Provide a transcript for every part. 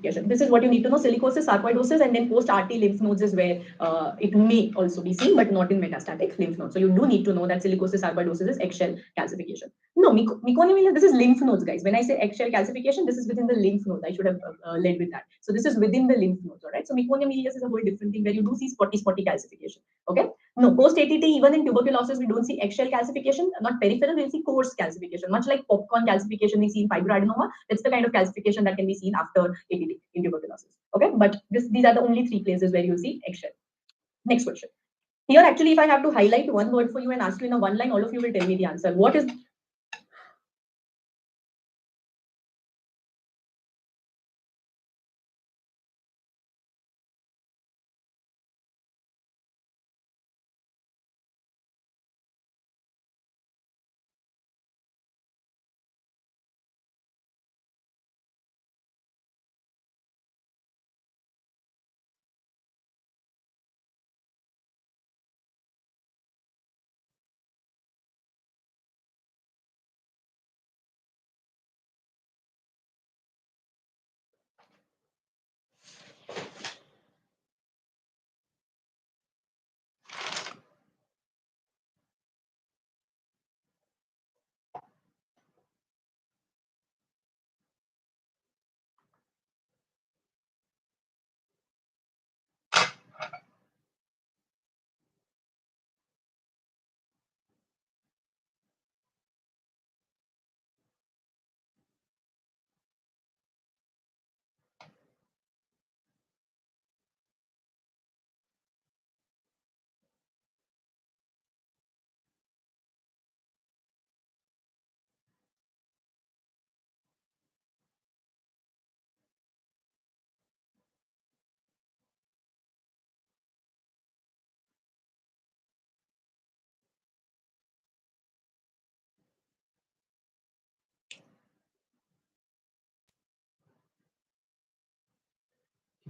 This is what you need to know: silicosis, sarcoidosis, and then post-RT lymph nodes is where it may also be seen, but not in metastatic lymph nodes. So you do need to know that silicosis, sarcoidosis is eggshell calcification. No, meconium, this is lymph nodes, guys. When I say eggshell calcification, this is within the lymph nodes. I should have led with that. So this is within the lymph nodes, all right? So meconium ileus is a whole different thing where you do see spotty calcification, okay? No, post-ATT, even in tuberculosis, we don't see eggshell calcification, not peripheral, we'll see coarse calcification, much like popcorn calcification we see in fibroadenoma. That's the kind of calcification that can be seen after ATT in tuberculosis. Okay, but these are the only three places where you'll see eggshell. Next question. Here, actually, if I have to highlight one word for you and ask you in a one line, all of you will tell me the answer. What is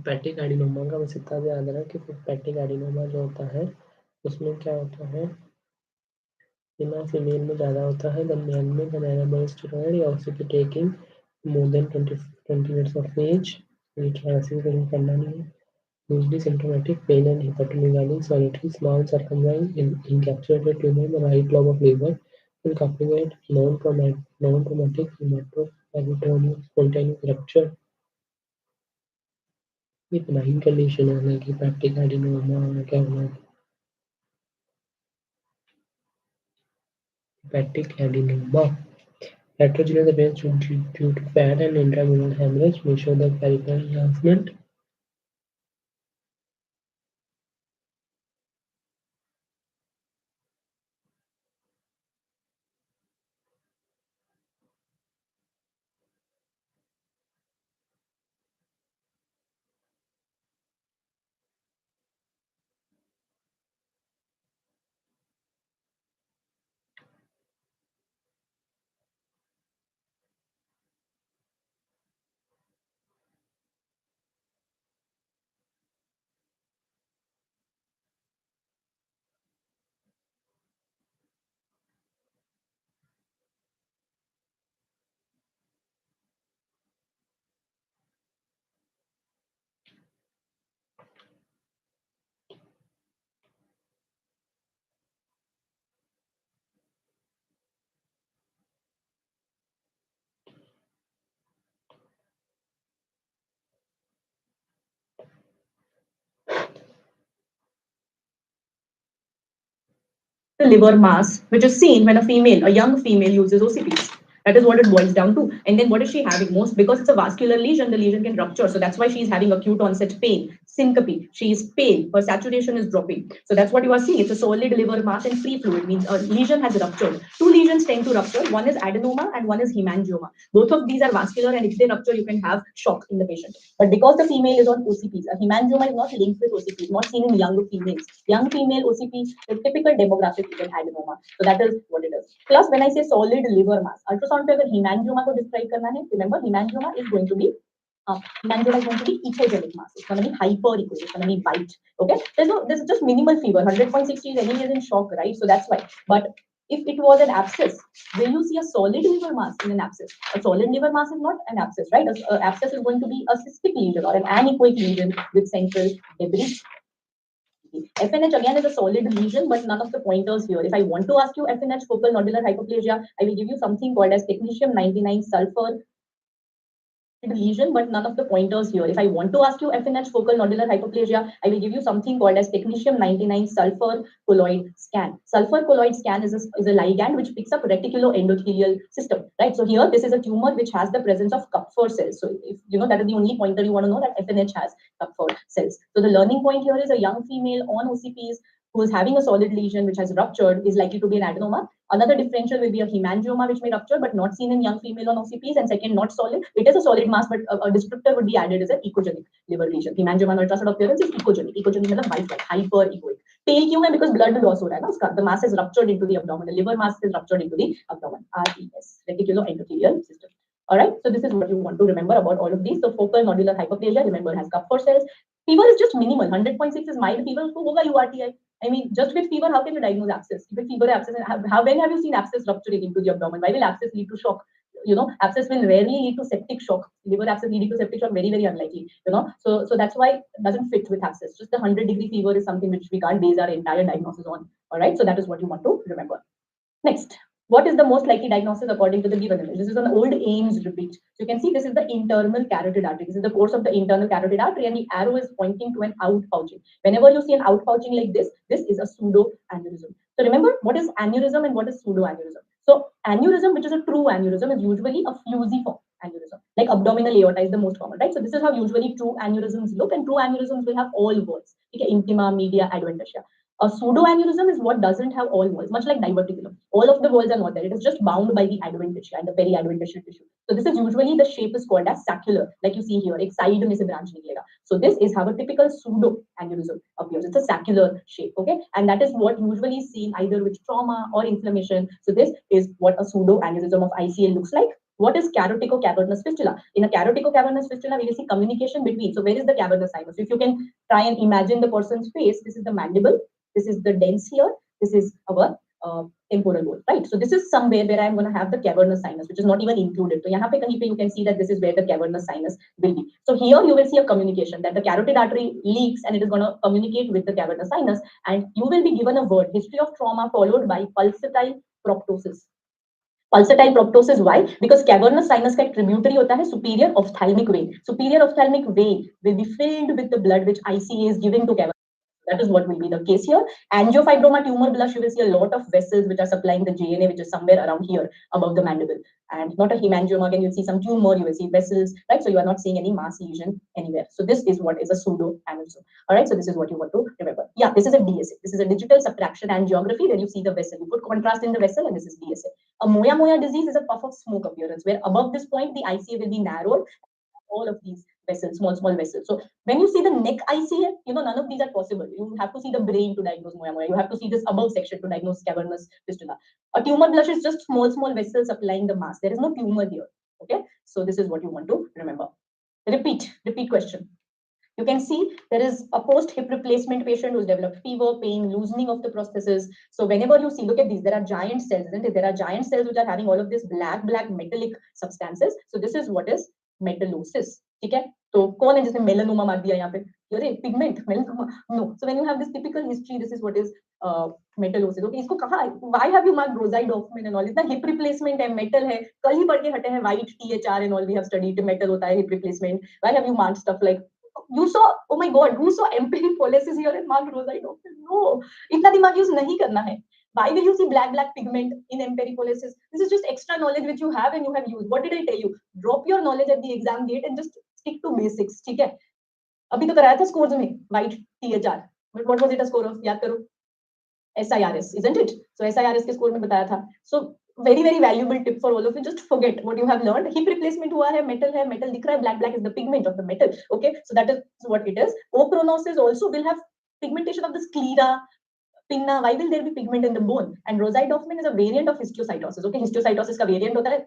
hepatic adenoma का बस इतना याद रहा कि पैटिक adenoma जो होता है उसमें क्या होता है, फीमेल में ज़्यादा होता है देन मेल में, देन एनाबॉलिक स्टेरॉइड या OCP taking more than 20 years of age, ये क्लासिफिकेशन करना नहीं है. Usually symptomatic pain and hepatomegaly, solitary small circumcised encapsulated tumor in the right lobe of liver will complicate non-traumatic hematoperitoneal spontaneous rupture. ये benign condition है, हालांकि पैटिक adenoma क्या होना, hepatic adenoma. Heterogeneous appearance due to fat and intramural hemorrhage may show the peripheral enhancement. the liver mass, which is seen when a young female uses OCPs? That is what it boils down to. And then what is she having most? Because it's a vascular lesion, the lesion can rupture. So that's why she's having acute onset pain, syncope. She is pale, her saturation is dropping. So that's what you are seeing. It's a solid liver mass and free fluid, means a lesion has ruptured. Two lesions tend to rupture. One is adenoma and one is hemangioma. Both of these are vascular, and if they rupture, you can have shock in the patient. But because the female is on OCPs, a hemangioma is not linked with OCPs, not seen in young females. Young female OCP, the typical demographic is an adenoma. So that is what it is. Plus, when I say solid liver mass, ultrasound पे अगर hemangioma को describe करना है, remember hemangioma is going to be hemangioma is going to be echogenic mass. It's going to be hyper-echo. It's going to be white. Okay, there's just minimal fever. 100.60 is any is in shock, right? So that's why. But If it was an abscess, will you see a solid liver mass in an abscess? A solid liver mass is not an abscess, right? A abscess is going to be a cystic lesion or an anechoic lesion with central debris. FNH again is a solid lesion, but none of the pointers here. If I want to ask you FNH focal nodular hypoplasia, I will give you something called as technetium 99 sulfur lesion, but none of the pointers here. If I want to ask you FNH focal nodular hypoplasia, I will give you something called as technetium 99 sulfur colloid scan. Sulfur colloid scan is a ligand which picks up reticuloendothelial system, right? So here, this is a tumor which has the presence of Kupffer cells. So if you know that is the only pointer you want to know, that FNH has Kupffer cells. So the learning point here is a young female on OCPs who is having a solid lesion which has ruptured is likely to be an adenoma. Another differential will be a hemangioma which may rupture but not seen in young female on OCPs. And second, not solid. It is a solid mass, but a descriptor would be added as an ecogenic liver lesion. Hemangioma on ultrasound appearance is ecogenic. Ecogenic means white, hyper egoic. Tail क्यों है? Because blood loss हो रहा है ना उसका. The mass is ruptured into the abdomen. The liver mass is ruptured into the abdomen. RES, reticuloendothelial system. All right. So this is what you want to remember about all of these. So focal nodular hypoplasia, remember, has Kupffer cells. Fever is just minimal. 100.6 is mild fever. So होगा URTI. I mean, just with fever, how can you diagnose abscess? With fever, abscess, when have you seen abscess rupturing into the abdomen? Why will abscess lead to shock? You know, abscess will rarely lead to septic shock. Liver abscess leading to septic shock, very, very unlikely. You know, so that's why it doesn't fit with abscess. Just the 100-degree fever is something which we can't base our entire diagnosis on. All right, so that is what you want to remember. Next, what is the most likely diagnosis according to the given image? This is an old Ames repeat. So you can see this is the internal carotid artery. This is the course of the internal carotid artery, and the arrow is pointing to an outpouching. Whenever you see an outpouching like this is a pseudo aneurysm. So remember, what is aneurysm and what is pseudo aneurysm? So aneurysm, which is a true aneurysm, is usually a fusiform aneurysm. Like abdominal aorta is the most common, right? So this is how usually true aneurysms look, and true aneurysms will have all walls. Okay, intima, media, adventitia. A pseudoaneurysm is what doesn't have all walls, much like diverticulum. All of the walls are not there. It is just bound by the adventitia and the periadventitial tissue. So this is usually the shape is called as saccular, like you see here. एक side में से branch निकलेगा. So this is how a typical pseudoaneurysm appears. It's a saccular shape, okay? And that is what usually is seen either with trauma or inflammation. So this is what a pseudoaneurysm of ICL looks like. What is carotico-cavernous fistula? In a carotico-cavernous fistula, we will see communication between. So where is the cavernous sinus? So if you can try and imagine the person's face, this is the mandible. This is the dens here. This is our temporal lobe, right? So this is somewhere where I'm going to have the cavernous sinus, which is not even included. So यहाँ पे कहीं पे you can see that this is where the cavernous sinus will be. So here you will see a communication that the carotid artery leaks and it is going to communicate with the cavernous sinus, and you will be given a word, history of trauma, followed by pulsatile proptosis. Pulsatile proptosis, why? Because cavernous sinus का एक tributary होता है superior ophthalmic vein. Superior ophthalmic vein will be filled with the blood which ICA is giving to cavernous. That is what will be the case here. Angiofibroma tumor blush, you will see a lot of vessels which are supplying the JNA, which is somewhere around here above the mandible. And not a hemangioma, again, you'll see some tumor, you will see vessels, right? So you are not seeing any mass lesion anywhere. So this is what is a pseudo-aneurysm. All right, so this is what you want to remember. Yeah, this is a DSA. This is a digital subtraction angiography where you see the vessel. You put contrast in the vessel, and this is DSA. A moya disease is a puff of smoke appearance, where above this point, the ICA will be narrowed, all of these vessels, small vessels. So when you see the neck ICA, you know, none of these are possible. You have to see the brain to diagnose moya. You have to see this above section to diagnose cavernous fistula. A tumor blush is just small vessels supplying the mass. There is no tumor here. Okay, so this is what you want to remember. Repeat question. You can see there is a post-hip replacement patient who's developed fever, pain, loosening of the prosthesis. So whenever you see, look at these, there are giant cells, isn't it? There are giant cells which are having all of these black metallic substances. So this is what is metallosis. ठीक है? तो कौन है जिसने melanoma मार दिया यहाँ पे? अरे pigment, melanoma. No. So when you have this typical history, this is what is metallosis. Okay, इसको कहा? Why have you marked Roside Hoffman and all? इतना hip replacement है, metal है. कल ही पढ़ के हटे हैं white THR and all we have studied. Metal होता है hip replacement. Why have you marked stuff like? You saw, oh my God, who saw emperipolis here and marked Roside Hoffman? No, इतना दिमाग use नहीं करना है. Why will you see black pigment in emperipolis? This is just extra knowledge which you have and you have used. What did I tell you? Drop your knowledge at the exam gate and just stick to basics. ठीक है? अभी तो कराया था scores में white THR. But what was it a score of? याद करो. SIRS, isn't it? So SIRS के score में बताया था. So very valuable tip for all of you. Just forget what you have learned. Hip replacement हुआ है, metal दिख रहा है, black is the pigment of the metal. Okay, so that is what it is. Ochronosis also will have pigmentation of the sclera, pinna. Why will there be pigment in the bone? And Roside Hoffman is a variant of histiocytosis. Okay, histiocytosis का variant होता है.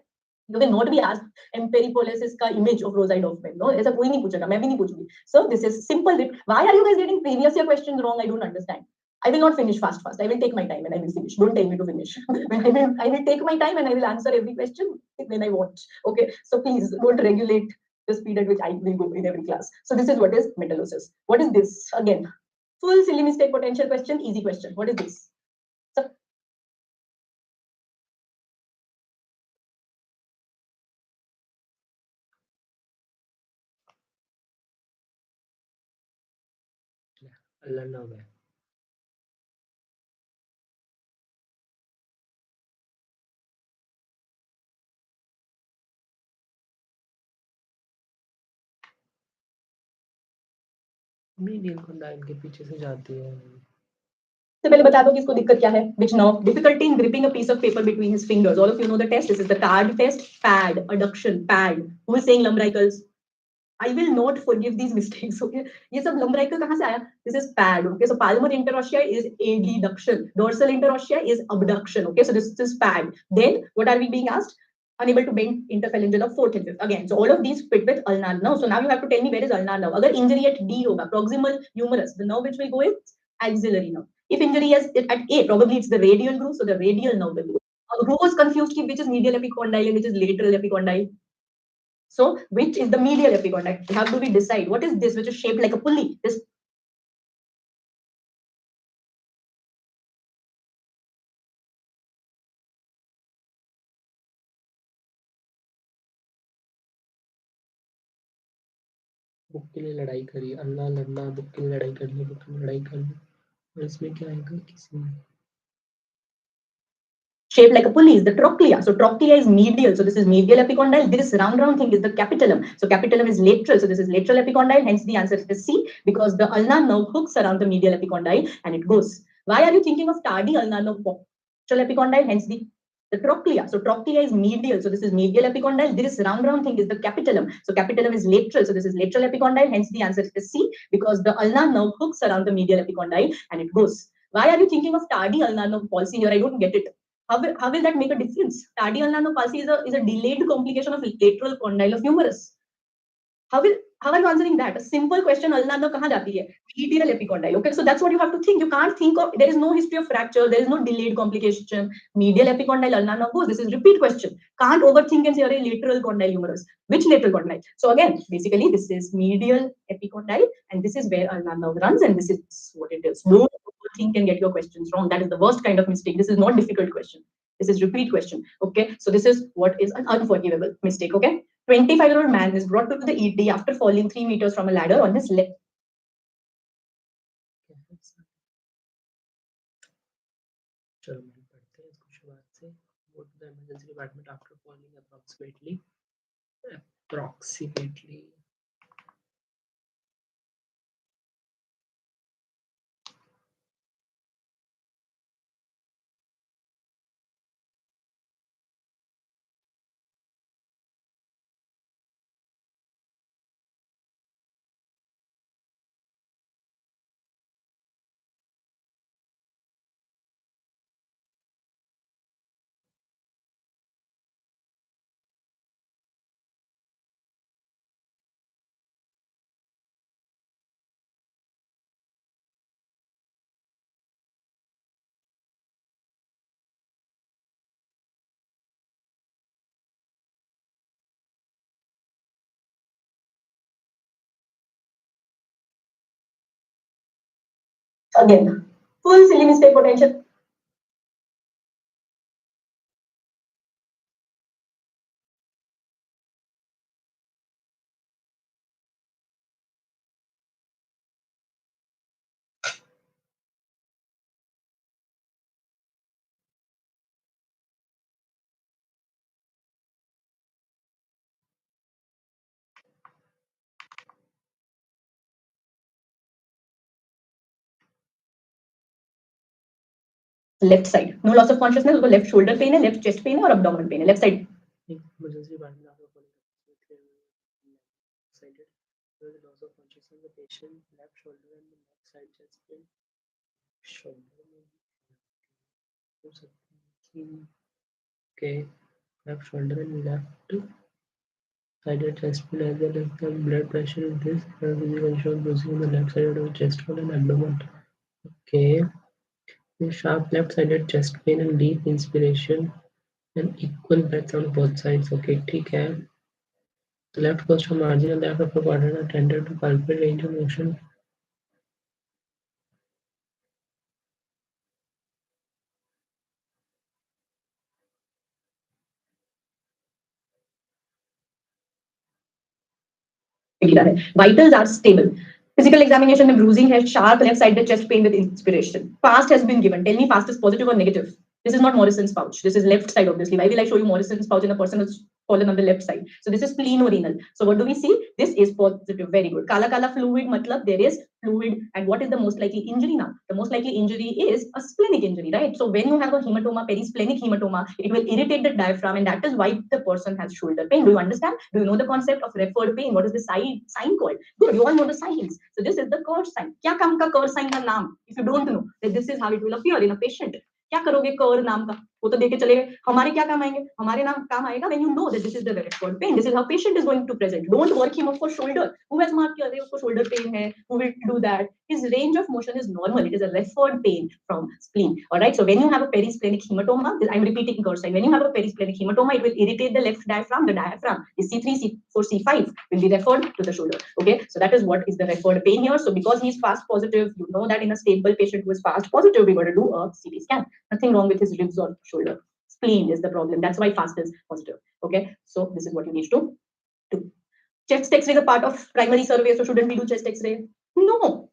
You will not be asked emperipolis का image of Roside Hoffman. No, ऐसा कोई नहीं पूछेगा, मैं भी नहीं पूछूंगी. So this is simple. Why are you guys getting previous year questions wrong? I don't understand. I will not finish fast. I will take my time and I will finish. Don't tell me to finish. I will take my time and I will answer every question when I want. Okay. So please don't regulate the speed at which I will go in every class. So this is what is metallosis. What is this? Again, full silly mistake potential question, easy question. What is this? So अल्लाह ना हो medial condyle के पीछे से जाती है सबसे पहले बता दो कि इसको दिक्कत क्या है which now difficulty in gripping a piece of paper between his fingers. All of you know the test. This is the card test. Pad, adduction, pad. Who is saying lumbricals? I will not forgive these mistakes. Okay, ये सब lumbrical कहाँ से आया? This is pad. Okay, so palmar interossei is adduction. Dorsal interossei is abduction. Okay, so this is pad. Then what are we being asked? Unable to bend interphalangeal of fourth and fifth. Again, so all of these fit with ulnar nerve. So now you have to tell me where is ulnar nerve. अगर injury at D होगा, proximal humerus, the nerve which will go is axillary nerve. If injury is at A, probably it's the radial groove, so the radial nerve will go. Who was confused which is medial epicondyle and which is lateral epicondyle? So, which is the medial epicondyle? How do we decide? What is this which is shaped like a pulley? This book के लिए लड़ाई करी अल्लाह लड़ना book के लिए लड़ाई कर ली book के लिए लड़ाई कर ली और इसमें क्या आएगा किसी में shaped like a pulley is the trochlea. So trochlea is medial. So this is medial epicondyle. This round thing is the capitulum. So capitulum is lateral. So this is lateral epicondyle. Hence the answer is C because the ulnar nerve hooks around the medial epicondyle and it goes. Why are you thinking of tardy ulnar nerve postural epicondyle? Hence the trochlea. So trochlea is medial. So this is medial epicondyle. This round thing is the capitulum. So capitulum is lateral. So this is lateral epicondyle. Hence the answer is C because the ulnar nerve hooks around the medial epicondyle and it goes. Why are you thinking of tardy ulnar nerve palsy here? I don't get it. How will that make a difference? Tardy ulnar palsy is a delayed complication of lateral condyle of humerus. How are you answering that? A simple question, ulnar nerve kahan jati hai? Medial epicondyle. Okay, so that's what you have to think. You can't think of, there is no history of fracture, there is no delayed complication. Medial epicondyle, ulnar nerve goes. This is repeat question. Can't overthink and say, a lateral condyle humerus. Which lateral condyle? So again, basically this is medial epicondyle and this is where ulnar nerve runs and this is what it is. Don't overthink and get your questions wrong. That is the worst kind of mistake. This is not difficult question. This is repeat question. Okay, so this is what is an unforgivable mistake. Okay. 25-year-old man is brought to the ED after falling 3 meters from a ladder on his left. चलो मैं पढ़ते हैं इसको शुरुआत से go to the emergency department after falling approximately Again, full silly mistake potential. Left side. No loss of consciousness. उसको left shoulder pain है, left chest pain है और abdominal pain है. Left side. emergency department after falling sided there is loss of consciousness the patient left shoulder and the left side chest pain shoulder में हो सकता है कि okay left shoulder and left sided chest pain as well as the blood pressure in this physical shock bruising on the left side of the chest wall and abdomen okay sharp left-sided chest pain and deep inspiration and equal breaths on both sides. Okay, ठीक है. The left coastal margin and the left upper quadrant are tended to palpate range of motion. Vitals are stable. Physical examination में bruising है, sharp left-sided chest pain with inspiration. Fast has been given. Tell me fast is positive or negative. This is not Morrison's pouch. This is left side, obviously. Why will I show you Morrison's pouch in a person who's fallen on the left side? So this is splenorenal. So what do we see? This is positive. Very good. Kala kala fluid, matlab there is fluid. And what is the most likely injury now? The most likely injury is a splenic injury, right? So when you have a hematoma, perisplenic hematoma, it will irritate the diaphragm, and that is why the person has shoulder pain. Do you understand? Do you know the concept of referred pain? What is the sign called? Good, you all know the signs. So this is the Kerr sign. क्या काम का Kerr sign का नाम? If you don't know, that this is how it will appear in a patient. क्या करोगे Kerr नाम का? वो तो देके चले गए. हमारे क्या काम आएंगे? हमारे नाम काम आएगा when you know that this is the referred pain. This is how patient is going to present. Don't work him up for shoulder. Who has marked किया उसको shoulder pain है? Who will do that? His range of motion is normal. It is a referred pain from spleen. All right. So when you have a perisplenic hematoma, I'm repeating Kerr sign. When you have a perisplenic hematoma, it will irritate the left diaphragm. The diaphragm is C3, C4, C5 will be referred to the shoulder. Okay. So that is what is the referred pain here. So because he is fast positive, you know that in a stable patient who is fast positive, we're going to do a CT scan. Nothing wrong with his ribs or shoulder. Spleen is the problem. That's why fast is positive. Okay. So this is what you need to do. Chest X-ray is a part of primary survey. So shouldn't we do chest X-ray? No,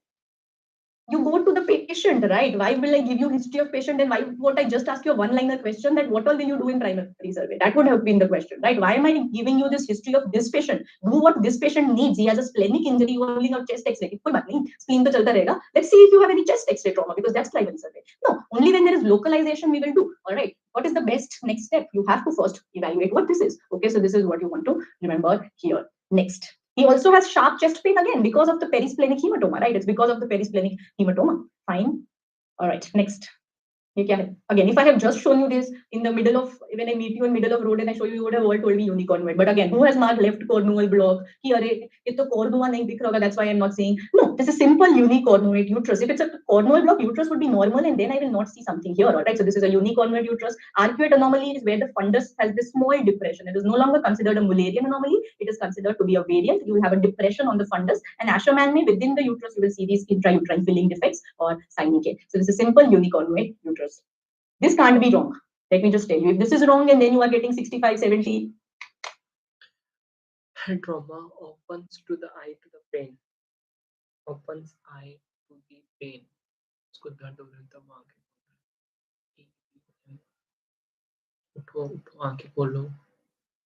you go to the patient, right? Why will I give you history of patient, and why won't I just ask you a one-liner question that what all will you do in primary survey? That would have been the question, right? Why am I giving you this history of this patient? Do what this patient needs. He has a splenic injury, only of chest X-ray. कोई बात नहीं, spleen तो चलता रहेगा. Let's see if you have any chest X-ray trauma, because that's primary survey. No, only when there is localization we will do. All right. What is the best next step? You have to first evaluate what this is. Okay, so this is what you want to remember here. Next. He also has sharp chest pain again because of the perisplenic hematoma, right? It's because of the perisplenic hematoma. Fine. All right, next. Again, if I have just shown you this in the middle of, when I meet you in middle of road and I show you, you would have all told me unicorn. But again, who has marked left cornual block? Here, it to cornua nahi dikh raha, that's why I'm not saying. No, this is simple unicornuate uterus. If it's a cornual block, uterus would be normal, and then I will not see something here. All right, so this is a unicornuate uterus. Arcuate anomaly is where the fundus has this small depression. It is no longer considered a Mullerian anomaly. It is considered to be a variant. You will have a depression on the fundus, and Asherman within the uterus, you will see these intrauterine filling defects or synechiae. So this is simple unicornuate uterus. This can't be wrong. Let me just tell you, if this is wrong and then you are getting 65, 70. Head trauma opens to the eye to the pain. Opens eye to the pain. उसको दर्द हो रहा है तब आंखें उठो उठो आंखें खोलो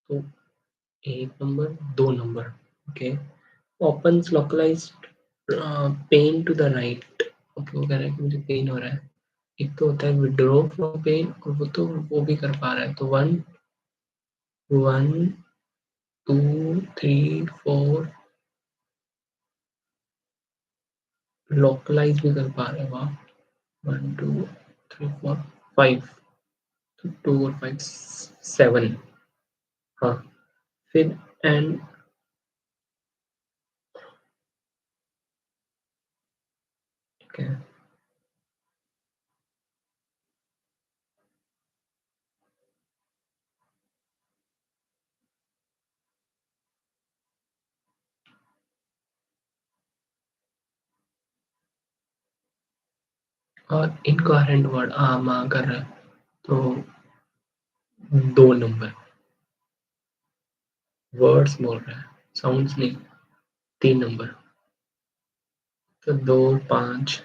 तो 1 number 2 number. Okay. Opens localized pain to the right. Okay, वो कह रहा है कि मुझे पेन हो रहा है. एक तो होता है विड्रॉ फ्रॉम पेन, और वो तो वो भी कर पा रहा है. तो 1 2 3 4 लोकलाइज भी कर पा रहे हैं. वाह. 1 2 3 4 5, तो 2 और 5 7. हाँ, फिर एंड ठीक है. और इनकोहेरेंट वर्ड माँ कर रहा है तो 2 नंबर. वर्ड्स बोल रहा है, साउंड्स नहीं. 3 नंबर. तो 2 5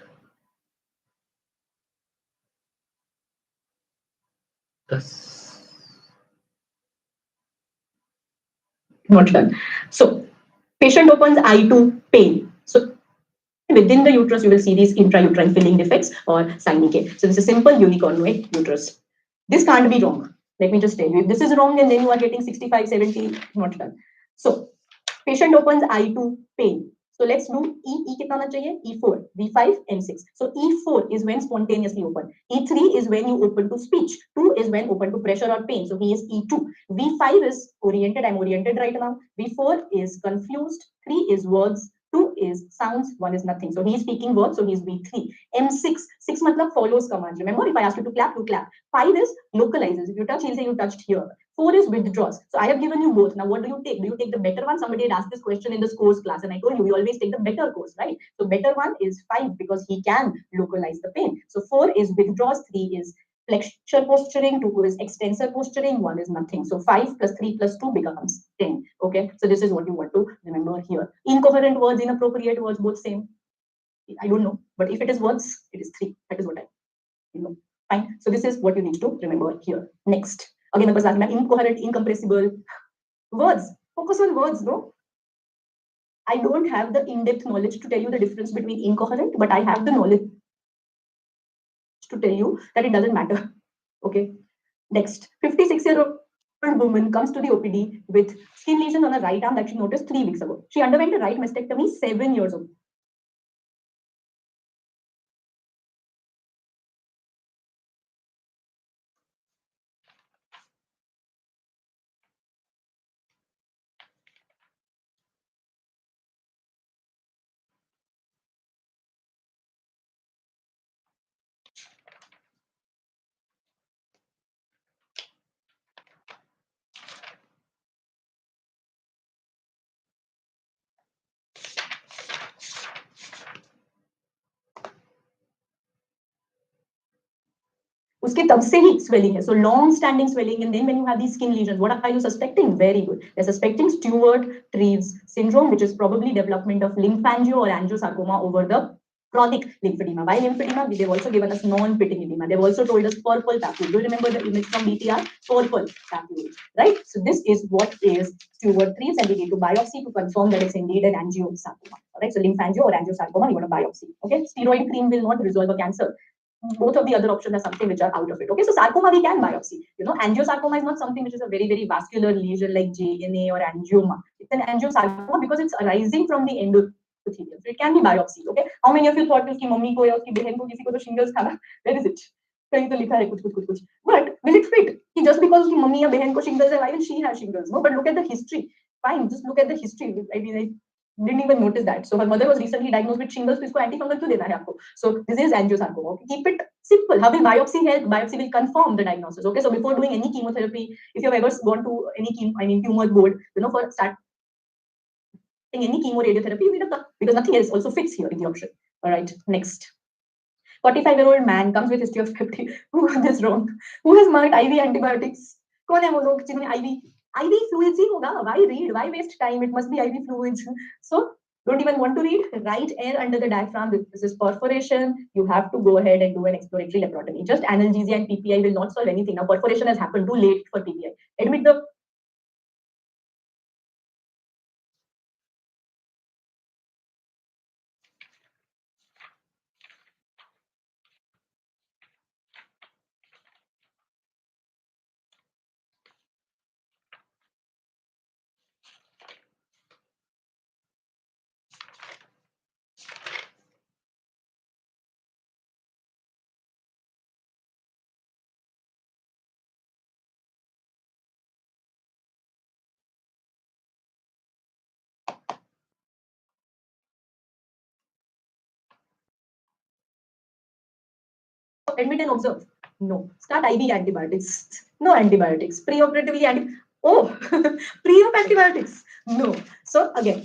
10. Not done. So patient opens eye to pain. So within the uterus, you will see these intrauterine filling defects or synechiae. So this is simple unicornuate uterus. This can't be wrong. Let me just tell you, if this is wrong and then you are getting 65, 70, not done. So patient opens eye to pain. So let's do E कितना होना चाहिए? E4, V5, M6. So E4 is when spontaneously open. E3 is when you open to speech. 2 is when open to pressure or pain. So he is E2. V5 is oriented. I'm oriented right now. V4 is confused. 3 is words. 2 is sounds, 1 is nothing. So he's speaking words, so he's V3. M6, 6 matlab follows commands. Remember, if I ask you to clap, you clap. 5 is localizes. If you touch, he'll say you touched here. 4 is withdraws. So I have given you both. Now, what do you take? Do you take the better one? Somebody had asked this question in the scores class, and I told you, we always take the better course, right? So better one is 5 because he can localize the pain. So 4 is withdraws, 3 is flexure posturing, 2 is extensor posturing, 1 is nothing. So 5 plus 3 plus 2 becomes 10. Okay, so this is what you want to remember here. Incoherent words, inappropriate words, both same. I don't know, but if it is words, it is 3. That is what I know. Fine. So this is what you need to remember here. Next. Again, numbers are incoherent, incompressible. Words. Focus on words, no? I don't have the in-depth knowledge to tell you the difference between incoherent, but I have the knowledge to tell you that it doesn't matter. Okay. Next, 56-year-old woman comes to the OPD with skin lesions on her right arm that she noticed 3 weeks ago. She underwent a right mastectomy 7 years ago. उसके तब से ही swelling है. So long standing swelling, and then when you have these skin lesions, what are you suspecting? Very good. They're suspecting Stewart-Treves syndrome, which is probably development of lymphangio or angiosarcoma over the chronic lymphedema. Why lymphedema? They've also given us non-pitting edema. They've also told us purple papule. Do you remember the image from BTR? Purple papule, right? So this is what is Stewart-Treves, and we need to biopsy to confirm that it's indeed an angiosarcoma. All right, so lymphangio or angiosarcoma, you want to biopsy. Okay, steroid cream will not resolve a cancer. Both of the other options are something which are out of it. Okay, so sarcoma we can biopsy. You know, angiosarcoma is not something which is a very, very vascular lesion like JNA or angioma. It's an angiosarcoma because it's arising from the endothelium. So it can be biopsy. Okay, how many of you thought कि mummy को या उसकी बहन को किसी को तो shingles था ना? Where is it? कहीं तो लिखा है कुछ. But will it fit? कि just because उसकी मम्मी या बहन को shingles है, why will she have shingles? No, but look at the history. Fine, just look at the history. I mean, didn't even notice that. So her mother was recently diagnosed with shingles, तो इसको antifungal क्यों देना है आपको? So this is angiosarcoma. Okay? Keep it simple. How will biopsy help? Biopsy will confirm the diagnosis. Okay, so before doing any chemotherapy, if you have ever gone to any tumor board, you know, for starting any chemo radiotherapy, you need a because nothing else also fits here in the option. All right, next. 45-year-old man comes with history of 50. Who got this wrong? Who has marked IV antibiotics? कौन है वो लोग जिन्होंने IV fluids ही होगा? Why read? Why waste time? It must be IV fluids. So don't even want to read. Right air under the diaphragm. This is perforation. You have to go ahead and do an exploratory laparotomy. Just analgesia and PPI will not solve anything. Now perforation has happened too late for PPI. Admit the admit and observe. No. Start IV antibiotics. No antibiotics. Preoperatively pre-op antibiotics. No. So again,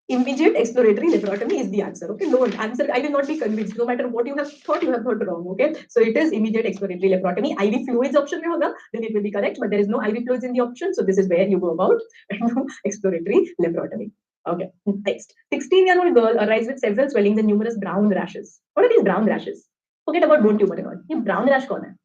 immediate exploratory laparotomy is the answer. Okay, no answer. I will not be convinced. No matter what you have thought wrong. Okay, so it is immediate exploratory laparotomy. IV fluids option mein hoga, then it will be correct. But there is no IV fluids in the option, so this is where you go about exploratory laparotomy. Okay, next. 16-year-old girl arrives with several swellings and numerous brown rashes. What are these brown rashes? Forget about bone tumor and all. ये brown rash कौन है?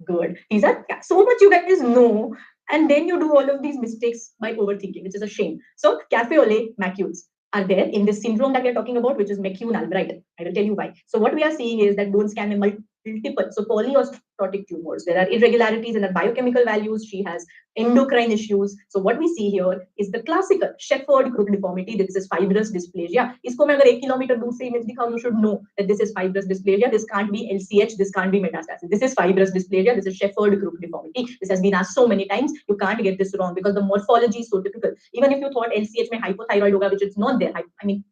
Good. These are so much you guys know, and then you do all of these mistakes by overthinking, which is a shame. So cafe au lait macules are there in this syndrome that we are talking about, which is McCune Albright. I will tell you why. So what we are seeing is that bone scan में multiple, so polyostotic tumors. There are irregularities in her biochemical values. She has endocrine issues. So what we see here is the classical Shepherd crook deformity. This is fibrous dysplasia. इसको मैं अगर 1 kilometre दूर से image दिखाऊं, you should know that this is fibrous dysplasia. This can't be LCH. This can't be metastasis. This is fibrous dysplasia. This is Shepherd crook deformity. This has been asked so many times. You can't get this wrong because the morphology is so typical. Even if you thought LCH में hypothyroid होगा, which is not there. I mean,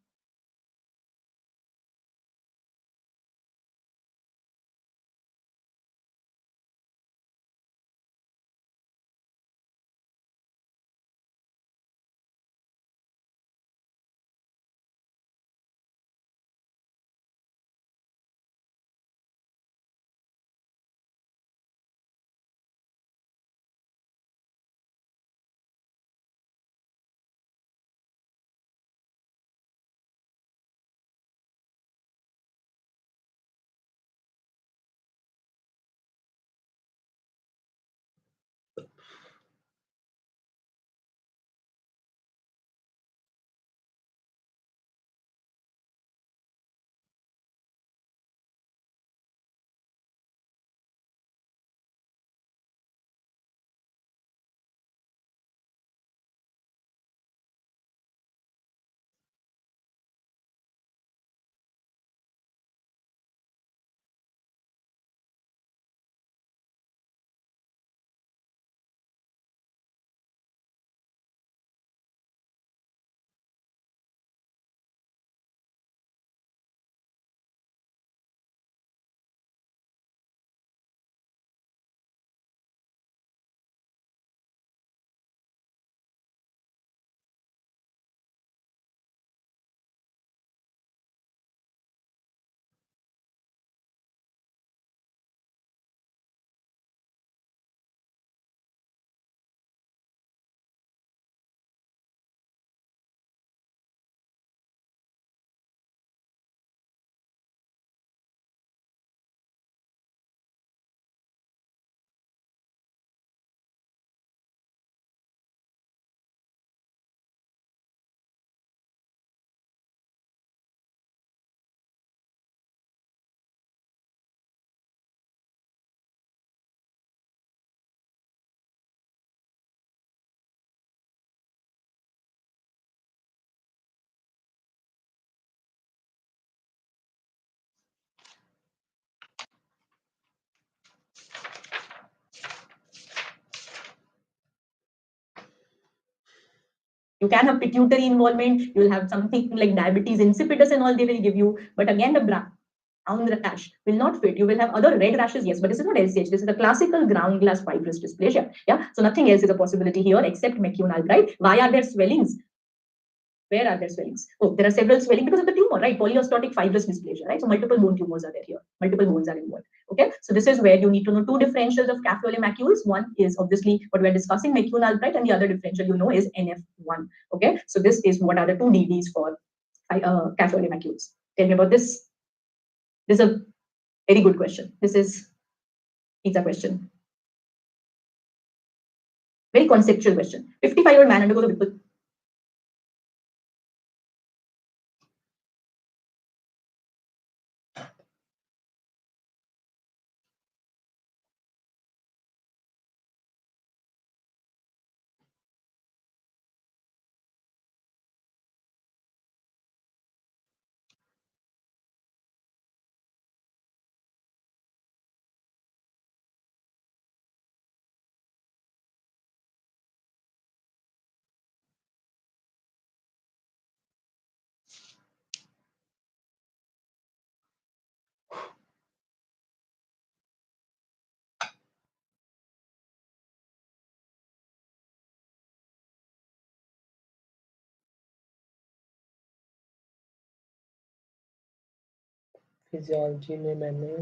you can have pituitary involvement. You will have something like diabetes insipidus and all they will give you. But again, the brown rash will not fit. You will have other red rashes, yes, but this is not LCH. This is the classical ground glass fibrous dysplasia. Yeah, so nothing else is a possibility here except McCune, right? Why are there swellings? Where are there swellings? Oh, there are several swelling because of the tumor, right? Polyostotic fibrous dysplasia, right? So multiple bone tumors are there here. Multiple bones are involved. Okay, so this is where you need to know two differentials of Caffeoli macules. One is obviously what we're discussing, McCune Albright, and the other differential you know is NF1. Okay, so this is what are the two DDs for Caffeoli macules. Tell me about this. This is a very good question. This is pizza question. Very conceptual question. 55-year-old man undergoes a Whipple. Physiology में मैंने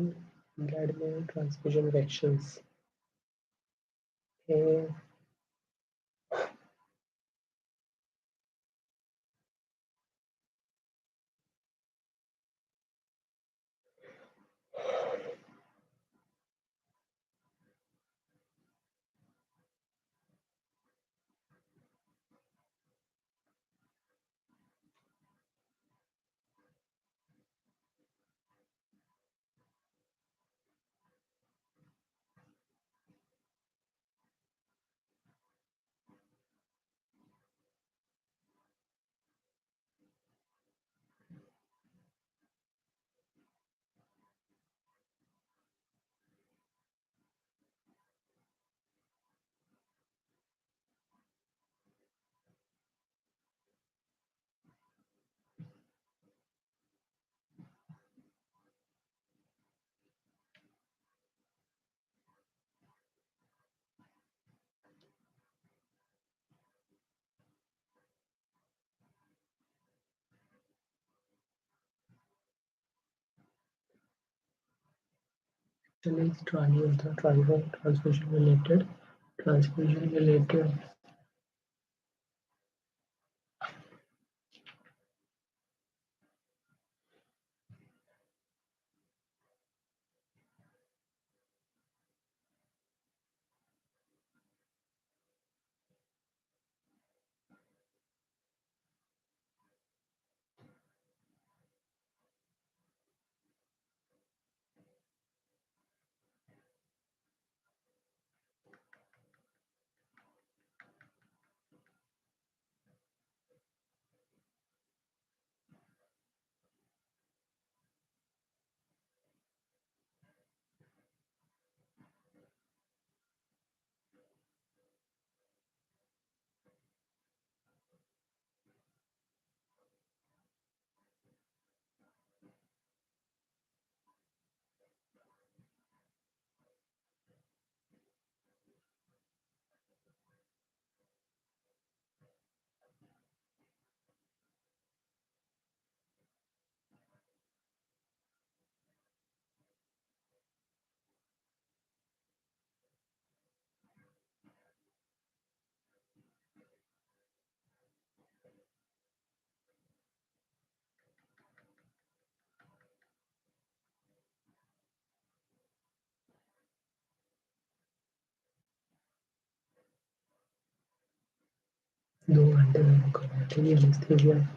blood में transfusion reactions Next is TRANI, also transfusion related. No under coronary anesthesia.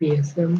PSM.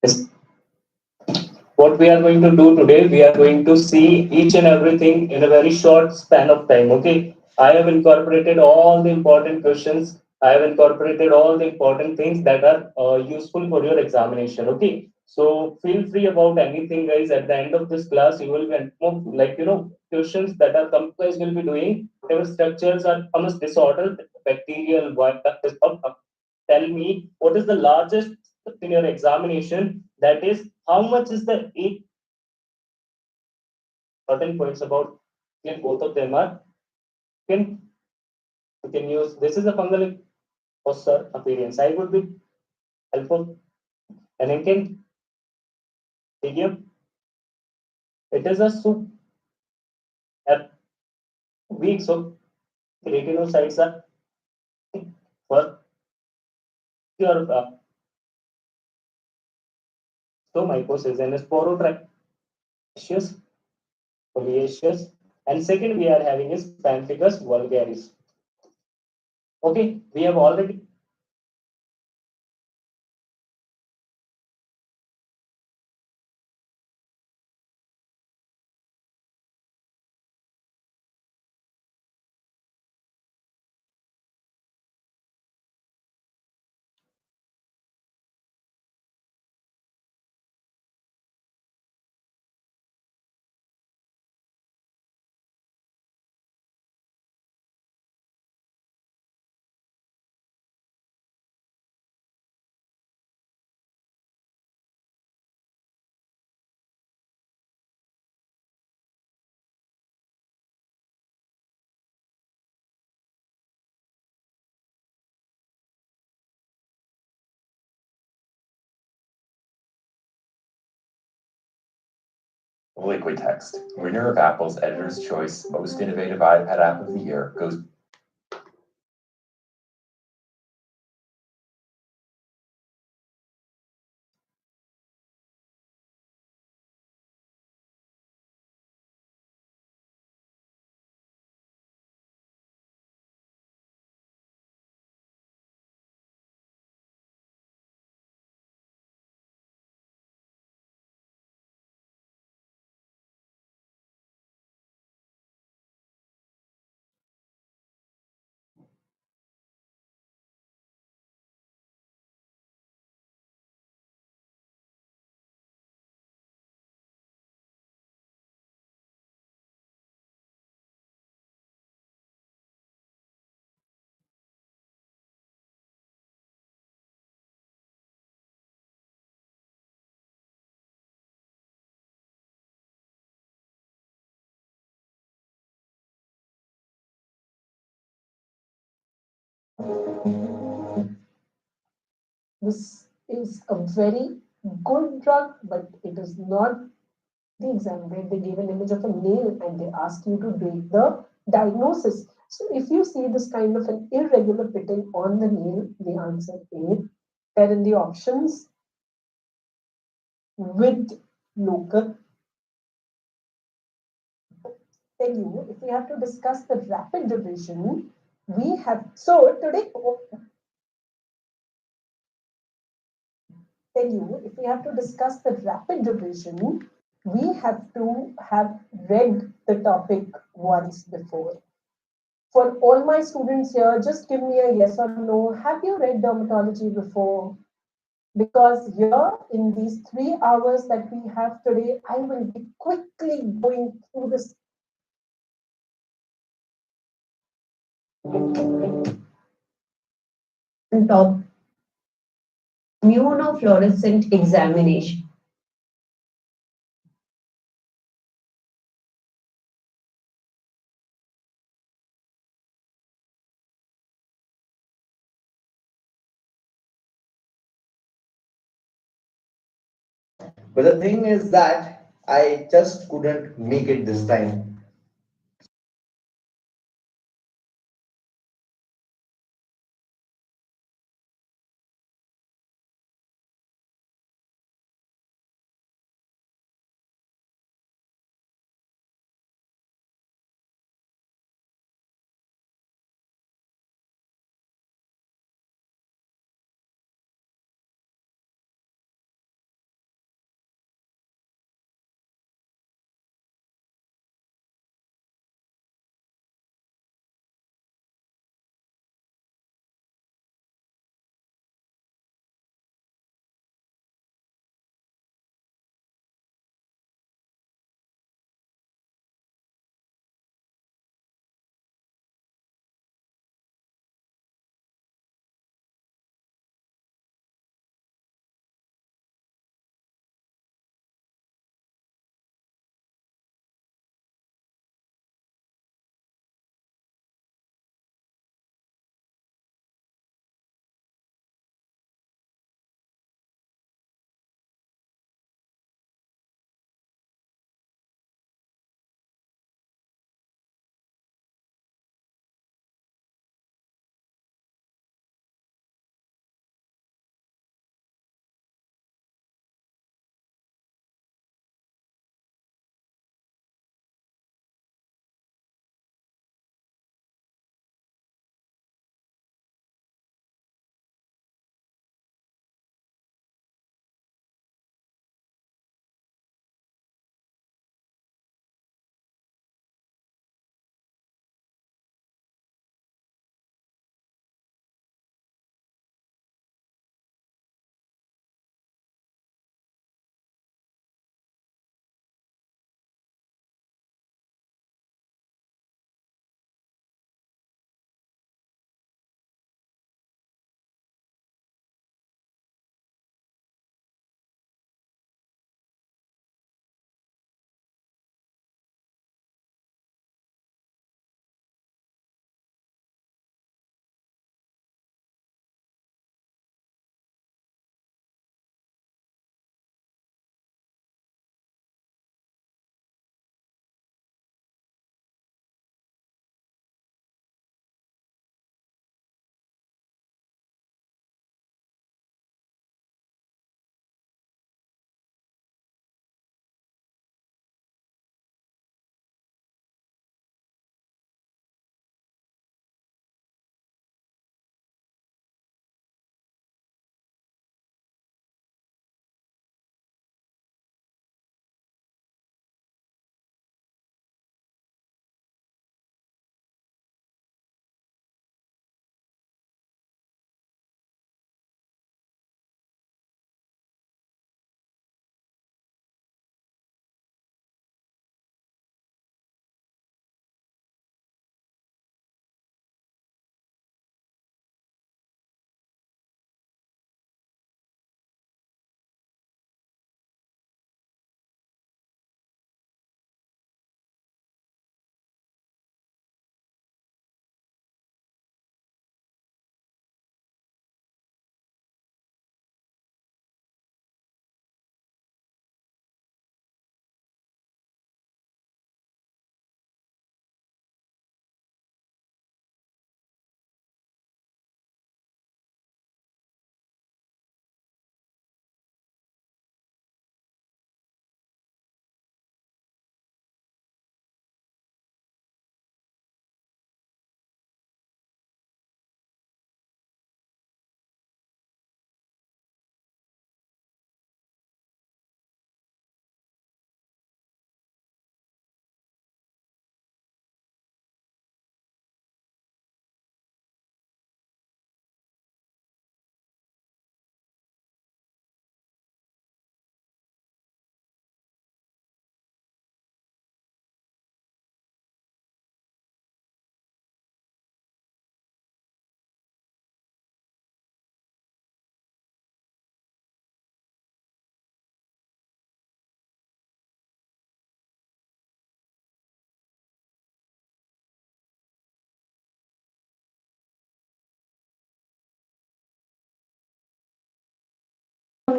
Yes. What we are going to do today, we are going to see each and everything in a very short span of time. Okay. I have incorporated all the important questions. I have incorporated all the important things that are useful for your examination. Okay. So feel free about anything, guys. At the end of this class, you will get like questions that are complex will be doing. Whatever structures are almost disordered, bacterial, what tell me what is the largest in your examination, that is how much is the eight certain points about both of them are can you can use this is a fungal fossa appearance. I would be helpful and I can medium. It is a soup at weak, so keratinocytes are first your stomatosis and sporotracheous foliaceous, and second we are having is pemphigus vulgaris. Okay, we have already Liquid Text, winner of Apple's Editor's Choice Most Innovative iPad App of the Year, goes. This is a very good drug, but it is not the exam where they gave an image of a nail and they asked you to do the diagnosis. So if you see this kind of an irregular pitting on the nail, the answer A. There in the options with local. Tell you, if we have to discuss the rapid revision, we have so today tell you, if we have to discuss the rapid revision, we have to have read the topic once before. For all my students here, just give me a yes or no. Have you read dermatology before? Because here in these 3 hours that we have today, I will be quickly going through this. Top immunofluorescent examination. But the thing is that I just couldn't make it this time.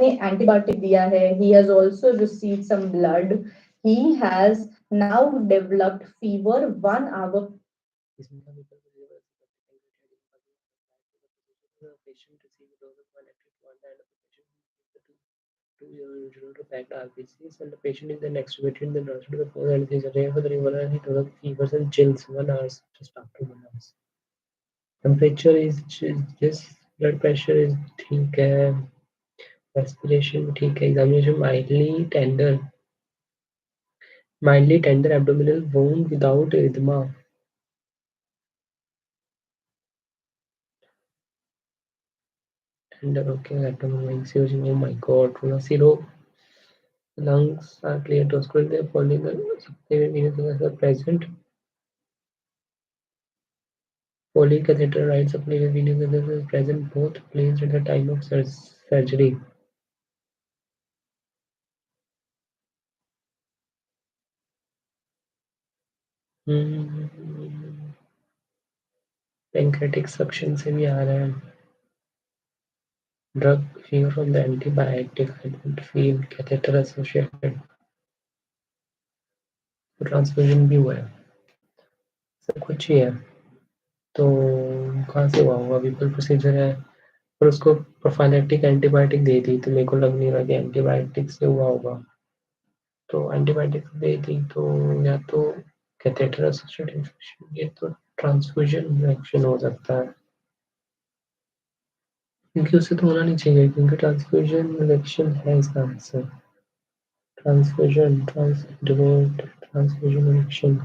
हमने antibiotic दिया है, he has also received some blood, he has now developed fever 1 hour. The patient received a dose of one active one and the patient two usual to packed RBCs and the patient is then extubated in the nurse to the fourth anesthesia. Rare for the regular he developed fevers and chills 1 hour just after 1 hour. Temperature is just blood pressure is ठीक है, respiration ठीक है, examination mildly tender abdominal wound without edema. Tender okay, abdominal wings using oh my god, zero. Lungs are clear to square the polygonal subclavian venous vessels are present. Polycatheter right subclavian venous vessels is present both placed at the time of surgery. Pancreatic suction से भी आ रहा है. Drug fever from the antibiotic. I don't feel catheter associated. Transfusion भी हुआ है, सब कुछ ही है. तो कहाँ से हुआ होगा? विपल प्रोसीजर है और उसको प्रोफाइलेक्टिक एंटीबायोटिक दे दी, तो मेरे को लग नहीं रहा कि एंटीबायोटिक से हुआ होगा. तो एंटीबायोटिक दे दी तो या तो कैथेटर एसोसिएटेड इन्फेक्शन, ये तो ट्रांसफ्यूजन इन्फेक्शन हो सकता है, क्योंकि उससे तो होना नहीं चाहिए, क्योंकि ट्रांसफ्यूजन इन्फेक्शन है इसका answer. Transfusion transfusion infection.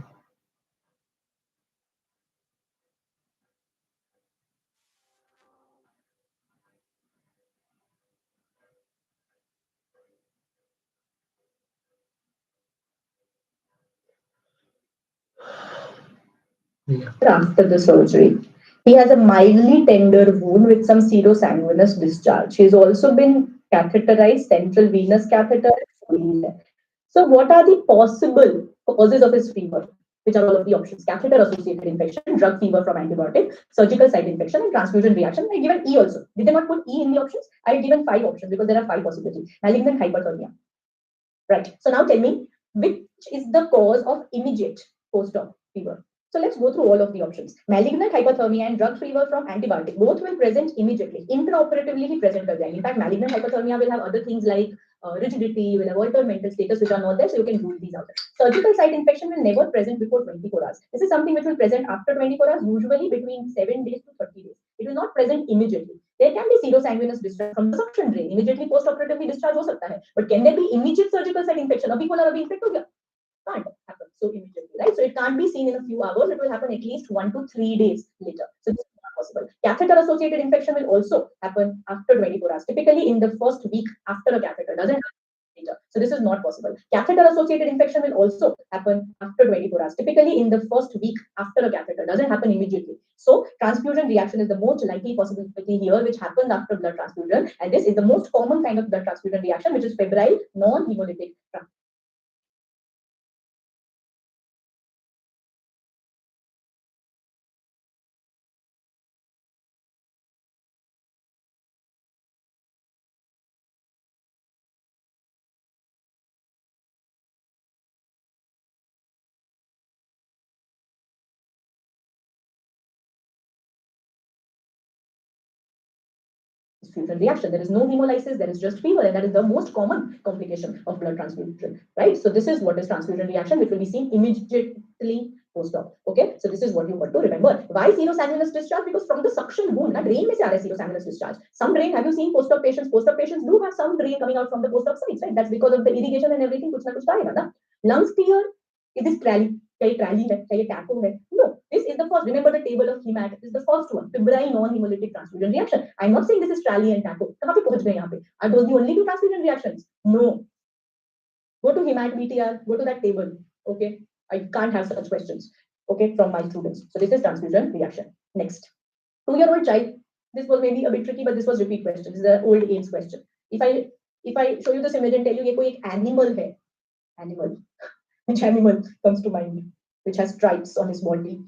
After the surgery, he has a mildly tender wound with some pseudosanguinous discharge. He's also been catheterized, central venous catheter. So what are the possible causes of his fever? Which are all of the options? Catheter associated infection, drug fever from antibiotic, surgical site infection, and transfusion reaction. I given E also. Did they not put E in the options? I had given 5 options because there are 5 possibilities. Malignant hyperthermia. Right. So now tell me, which is the cause of immediate post-op fever? So let's go through all of the options. Malignant hyperthermia and drug fever from antibiotic, both will present immediately. Intraoperatively, he present kar jayenge. In fact, malignant hyperthermia will have other things like rigidity, will have altered mental status, which are not there, so you can rule these out. Surgical site infection will never present before 24 hours. This is something which will present after 24 hours, usually between 7 days to 30 days. It will not present immediately. There can be pseudosanguinous discharge from the suction drain. Immediately post-operatively discharge ho sakta hai. But can there be immediate surgical site infection? Abhi bola, abhi infect ho gaya. Can't happen so immediately, right? So it can't be seen in a few hours. It will happen at least 1 to 3 days later. So this is not possible. Catheter-associated infection will also happen after 24 hours, typically in the first week after a catheter. Doesn't happen later. So this is not possible. Catheter-associated infection will also happen after 24 hours, typically in the first week after a catheter. Doesn't happen immediately. So transfusion reaction is the most likely possibility here, which happens after blood transfusion, and this is the most common kind of blood transfusion reaction, which is febrile non-hemolytic transfusion. Transfusion reaction. There is no hemolysis, there is just fever, and that is the most common complication of blood transfusion, right? So this is what is transfusion reaction, which will be seen immediately post-op. Okay, so this is what you got to remember. Why pseudosanguinous discharge? Because from the suction wound, na drain mein se aa raha hai pseudosanguinous discharge. Some drain, have you seen post-op patients? Post-op patients do have some drain coming out from the post-op sites, right? That's because of the irrigation and everything. Kuch na kuch aayega na. Lungs clear. Is this trally? क्या ये trolley है, क्या ये taco है? No, this is the first. Remember the table of hemat. This is the first one. Febrile non-hemolytic transfusion reaction. I'm not saying this is trally and taco. कहाँ पे पहुँच गए यहाँ पे? Are those the only two transfusion reactions? No. Go to hemat BTR. Go to that table. Okay. I can't have such questions. Okay, from my students. So this is transfusion reaction. Next, 2-year-old child. This was maybe a bit tricky, but this was repeat question. This is an old age question. If I show you this image and tell you ये कोई एक animal है, animal. Which animal comes to mind? Which has stripes on his body?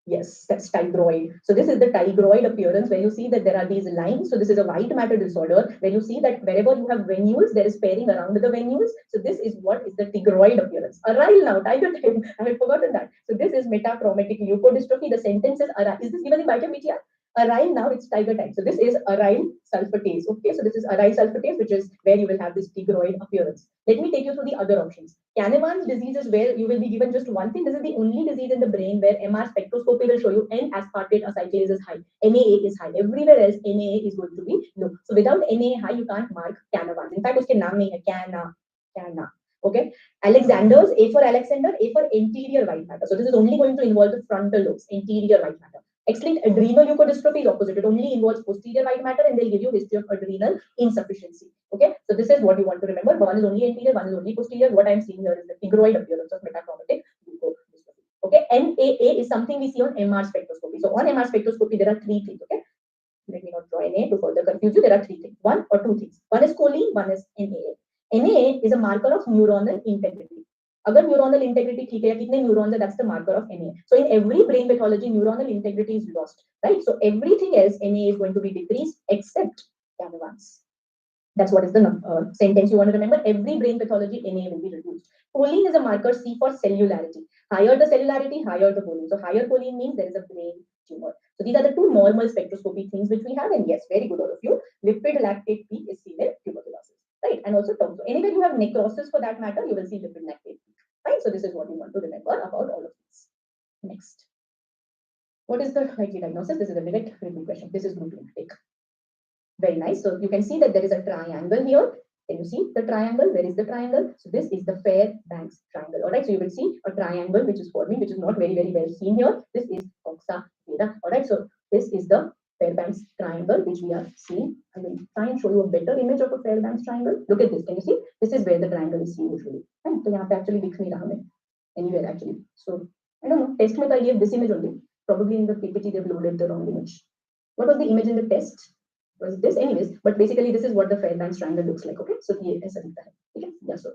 Yes, that's tigroid. So this is the tigroid appearance where you see that there are these lines. So this is a white matter disorder where you see that wherever you have venules, there is pairing around the venules. So this is what is the tigroid appearance. Arise now, tiger time. I had forgotten that. So this is metachromatic leukodystrophy. The sentence is arise. Is this given in biochemistry? Aryl now it's tiger type. So this is aryl sulfatase. Okay, so this is aryl sulfatase, which is where you will have this tigroid appearance. Let me take you through the other options. Canavan's disease is where you will be given just one thing. This is the only disease in the brain where MR spectroscopy will show you N-aspartate acetylase is high, NAA is high. Everywhere else, NAA is going to be low. So without NAA high, you can't mark Canavan's. In fact, uske naam nahi hai, Cana. Okay. Alexander's, A for Alexander, A for anterior white matter. So this is only going to involve the frontal lobes, anterior white matter. X-linked adrenoleukodystrophy is opposite. It only involves posterior white matter and they'll give you history of adrenal insufficiency. Okay, so this is what you want to remember. One is only anterior, one is only posterior. What I'm seeing here is the tigroid appearance of metachromatic leukodystrophy. Okay, NAA is something we see on MR spectroscopy. So on MR spectroscopy, there are three things. Okay, let me not draw NA to further confuse you. There are three things, one or two things. One is choline, one is NAA. NAA is a marker of neuronal integrity. अगर neuronal integrity ठीक है या कितने neurons है that's the marker of Na. So in every brain pathology neuronal integrity is lost, right? So everything else Na is going to be decreased except Canavan's. That's what is the sentence you want to remember. Every brain pathology Na will be reduced. Choline is a marker C for cellularity. Higher the cellularity, higher the choline. So higher choline means there is a brain tumor. So these are the two normal spectroscopy things which we have. And yes, very good all of you. Lipid lactate peak is seen in tuberculosis, right? And also term. So anywhere you have necrosis for that matter, you will see lipid lactate peak, right? So this is what you want to remember about all of this. Next. What is the likely diagnosis? This is a direct review question. This is group intake. Very nice. So you can see that there is a triangle here. Can you see the triangle? Where is the triangle? So this is the Fairbanks triangle. All right. So you will see a triangle which is forming, which is not very, very well seen here. This is Coxa Veda. All right. So this is the Fairbanks triangle which we are seeing. I will try and show you a better image of a Fairbanks triangle. Look at this. Can you see? This is where the triangle is seen usually. And so यहाँ actually दिख नहीं रहा anywhere actually. So I don't know. Test में I gave this image only. Probably in the PPT they've loaded the wrong image. What was the image in the test? Was this anyways, but basically this is what the Fairbanks triangle looks like. Okay, so ये ऐसा दिखता है. Okay, yeah, so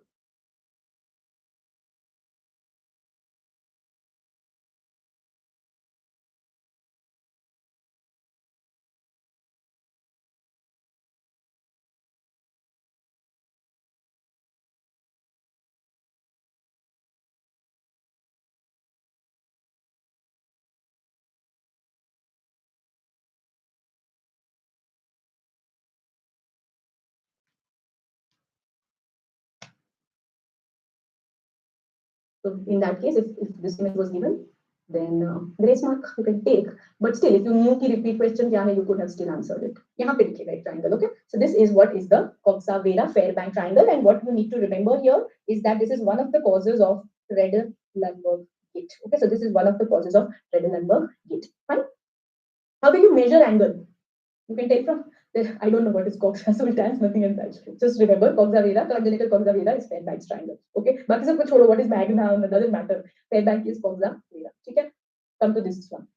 So in that case, if this image was given, then grace mark you can take. But still, if you knew the repeat question kya hai, you could have still answered it. यहाँ पे लिखिएगा एक triangle, okay? So this is what is the Coxa Veda Fairbank triangle, and what you need to remember here is that this is one of the causes of Reder-Lundberg git. Okay, so this is one of the causes of Reder-Lundberg git. Fine. How will you measure angle? You can take from I don't know what is Coxa sultans, nothing in that. Just remember Coxa Veda, congenital Coxa Veda is Fairbanks triangle. Okay, बाकी सब कुछ छोड़ो, what is Magnum, it doesn't matter. Fairbank is Coxa Veda. Okay, come to this one.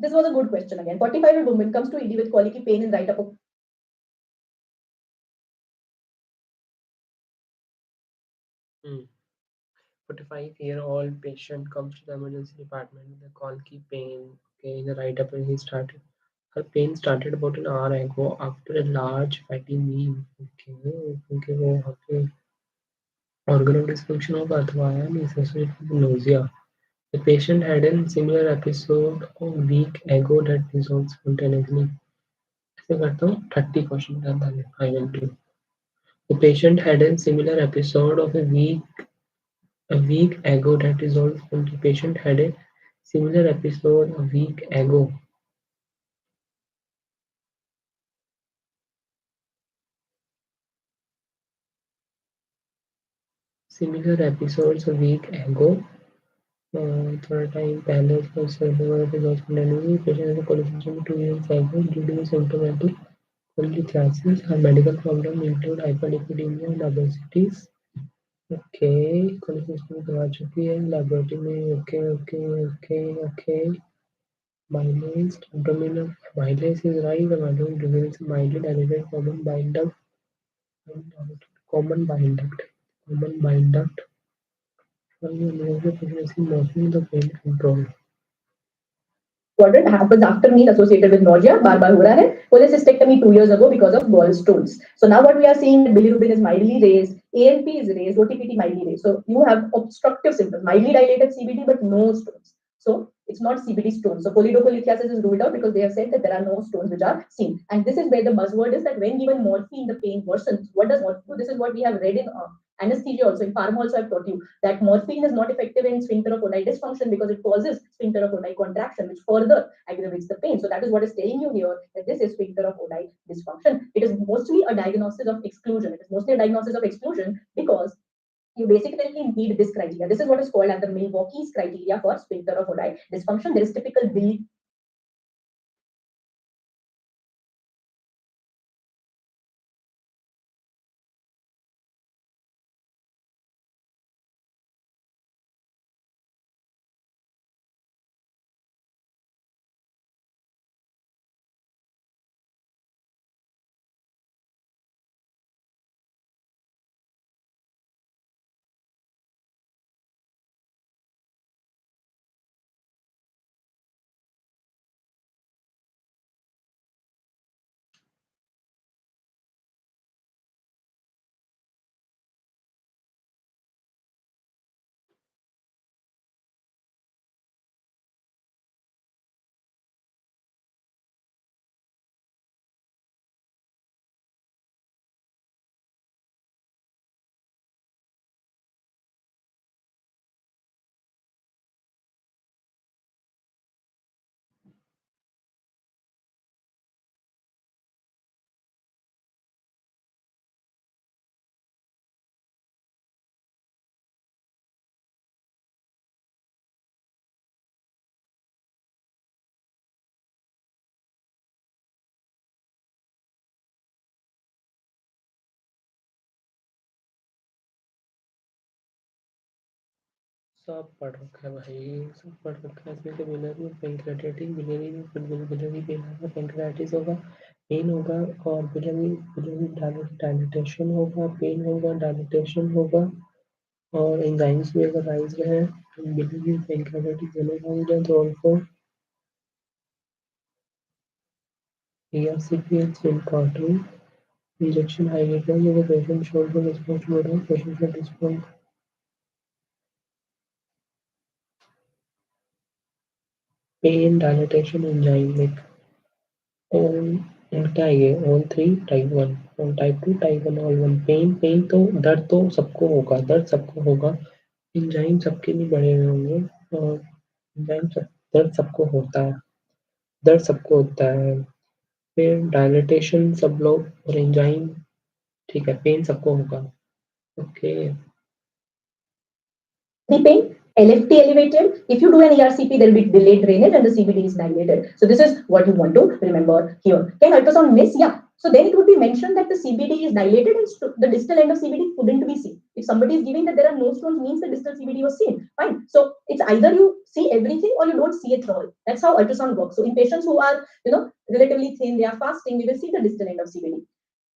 This was a good question again. 45-year-old woman comes to ED with colicky pain in right upper. 45-year-old patient comes to the emergency department with a colicky pain. Okay, in the right upper her pain started about an hour ago after a large fatty meal. Okay, organ dysfunction होगा अथवा associated with nausea. The patient had a similar episode a week ago that resolved spontaneously. ऐसे करता हूँ 30 question I will do. The patient had a similar episode of a week ago that resolved spontaneously. The patient had a similar episode a week ago. Similar episodes a week ago. थोड़ा time पहले उसका survival result मिलने patient को cholesterol 2 years ago due to symptomatic polyclasses. Her medical problem include hyperlipidemia and obesities. Okay, cholesterol दवा चुकी है laboratory में. Okay. Mileage, abdominal mileage is right. The mileage reveals mildly dilated common bile duct. Common bile duct. Pregnancy, mostly the pain control. Quadrant happens after meal associated with nausea, bar bar ho raha hai. Cholecystectomy 2 years ago because of gallstones. So now what we are seeing that bilirubin is mildly raised, ALP is raised, OTPT mildly raised. So you have obstructive symptoms, mildly dilated CBD but no stones. So it's not CBD stones. So polydocholithiasis is ruled out because they have said that there are no stones which are seen. And this is where the buzzword is that when given morphine, the pain worsens. What does morphine do? This is what we have read in anesthesia also. In pharma also I've taught you that morphine is not effective in sphincter of Oddi dysfunction because it causes sphincter of Oddi contraction, which further aggravates the pain. So that is what is telling you here that this is sphincter of Oddi dysfunction. It is mostly a diagnosis of exclusion. It is mostly a diagnosis of exclusion because you basically need this criteria. This is what is called as the Milwaukee's criteria for sphincter of Oddi dysfunction. There is typical सब पढ़ रखा है भाई, सब पढ़ रखा है। इसमें से biliary pancreatic, biliary biliary pain होगा, पैंक्रियाटिस होगा, पेन होगा और बिलियरी बिलियरी डायलिटेशन होगा, पेन होगा, डायलिटेशन होगा और एंजाइम्स भी अगर राइज रहे बिलियरी पैंक्रियाटिक दोनों राइज है तो also ERCP is important. Injection high rate है, ये patient shoulder response हो रहा है, patient का response pain, dilatation, enzymic और क्या है ये ऑल 3 टाइप 1 और टाइप 2 टाइप 1 ऑल 1 पेन तो दर्द तो सबको होगा, दर्द सबको होगा, एंजाइम सबके नहीं बढ़े हुए होंगे और एंजाइम दर्द सबको होता है, दर्द सबको होता है, फिर डायलिटेशन सब लोग और एंजाइम ठीक है, पेन सबको होगा। Okay the pain, LFT elevated. If you do an ERCP, there will be delayed drainage and the CBD is dilated. So this is what you want to remember here. Can ultrasound miss? Yeah. So then it would be mentioned that the CBD is dilated and the distal end of CBD couldn't be seen. If somebody is giving that there are no stones, means the distal CBD was seen. Fine. So it's either you see everything or you don't see it at all. That's how ultrasound works. So in patients who are, relatively thin, they are fasting, we will see the distal end of CBD.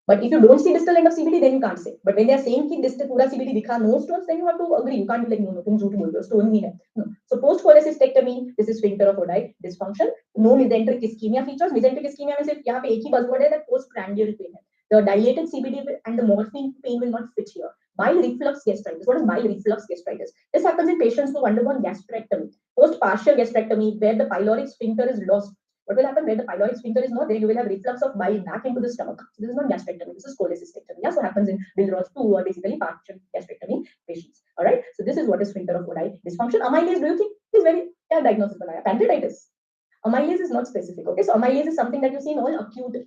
But if you don't see distal end of CBD, then you can't say. But when they are saying कि distal पूरा CBD दिखा no stones, then you have to agree. You can't be like no, तुम झूठ बोल रहे हो, stone नहीं है. No. So post cholecystectomy, this is sphincter of Oddi dysfunction. No mesenteric ischemia features. Mesenteric ischemia में सिर्फ यहाँ पे एक ही buzzword है that postprandial pain है. The dilated CBD and the morphine pain will not fit here. Bile reflux gastritis. What is bile reflux gastritis? This happens in patients who undergone gastrectomy. Post partial gastrectomy, where the pyloric sphincter is lost. What will happen where the pyloric sphincter is not there? You will have reflux of bile back into the stomach. So this is not gastrectomy. This is cholecystectomy. Yeah, so happens in Billroth 2 or basically partial gastrectomy patients. All right. So this is what is sphincter of Oddi dysfunction. Amylase, do you think is very diagnosis? Pancreatitis. Amylase is not specific. Okay, so amylase is something that you see in all acute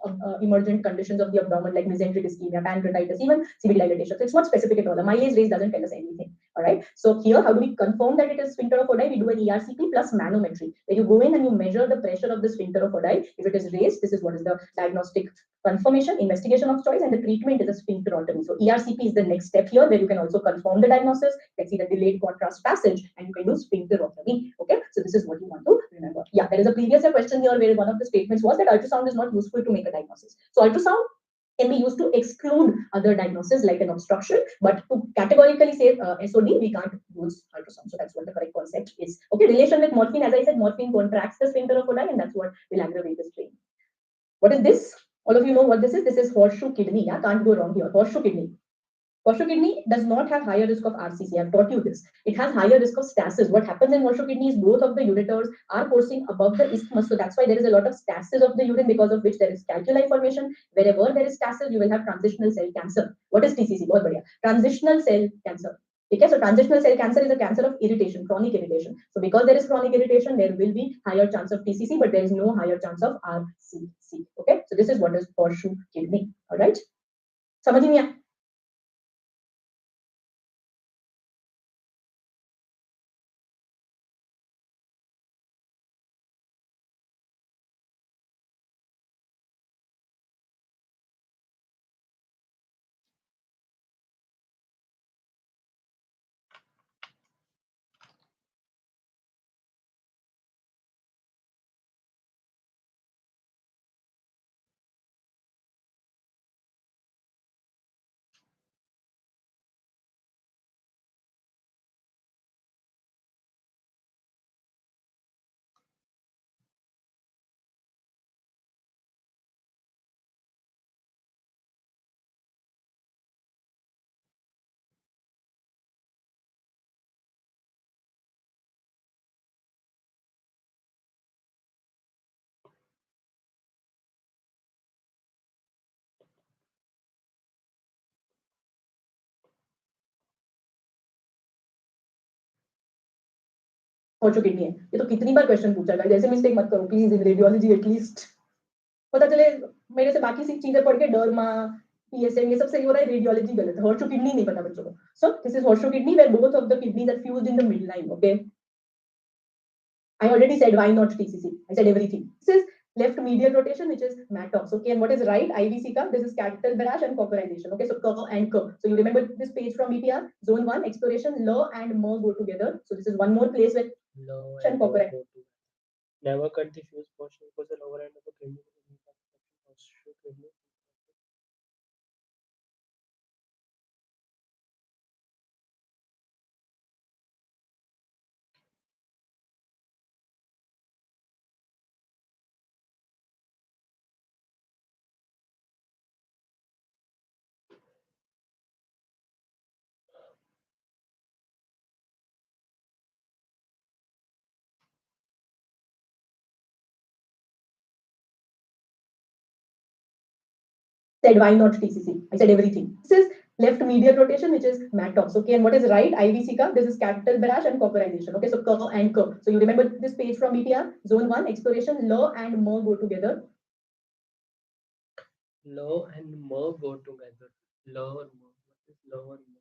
emergent conditions of the abdomen, like mesenteric ischemia, pancreatitis, even CBD dilatation. So it's not specific at all. Amylase raise doesn't tell us anything. All right. So here, how do we confirm that it is sphincter of Oddi? We do an ERCP plus manometry, where you go in and you measure the pressure of the sphincter of Oddi. If it is raised, this is what is the diagnostic confirmation, investigation of choice, and the treatment is a sphincterotomy. So ERCP is the next step here, where you can also confirm the diagnosis. You can see the delayed contrast passage, and you can do sphincterotomy. Okay, so this is what you want to remember. Yeah, there is a previous question here where one of the statements was that ultrasound is not useful to make a diagnosis. So ultrasound can be used to exclude other diagnoses like an obstruction, but to categorically say SOD, we can't use ultrasound. So that's what the correct concept is. Okay, relation with morphine, as I said, morphine contracts the sphincter of Oddi, and that's what will aggravate the strain. What is this? All of you know what this is. This is horseshoe kidney. Yeah, can't go wrong here. Horseshoe kidney. Horseshoe kidney does not have higher risk of RCC. I've taught you this. It has higher risk of stasis. What happens in horseshoe kidney is both of the ureters are coursing above the isthmus. So that's why there is a lot of stasis of the urine, because of which there is calculi formation. Wherever there is stasis, you will have transitional cell cancer. What is TCC? बहुत बढ़िया. Transitional cell cancer. Okay, so transitional cell cancer is a cancer of irritation, chronic irritation. So because there is chronic irritation, there will be higher chance of TCC, but there is no higher chance of RCC. Okay, so this is what is horseshoe kidney. All right, समझ नहीं आया? हो चुकी नहीं है ये तो कितनी बार क्वेश्चन पूछा गया जैसे मिस्टेक मत करो प्लीज इन रेडियोलॉजी एटलीस्ट पता चले मेरे से बाकी सी चीजें पढ़ के डर्मा पीएसएम ये सब सही हो रहा है रेडियोलॉजी गलत है हॉर्शो किडनी नहीं पता बच्चों को so this is horseshoe kidney where both of the kidneys are fused in the mid line okay I already said why not TCC. I said everything. This is left medial rotation, which is Mattox. Okay, and what is right? IVC ka. This is capital barrage and cauterization. Okay, so K and K. So you remember this page from BPR? Zone 1, exploration, L and M go together. So this is one more place where Low and cauterization. Never cut the fuse portion because the lower end of the kidney should kidney. Said why not TCC? I said everything. This is left medial rotation, which is Mattox. Okay, and what is right? IVC ka. This is capital barrage and cauterization. Okay, so K and K. So you remember this page from BPR? Zone 1, exploration, L and M go together. Low and M go together. Lower M. What is lower M?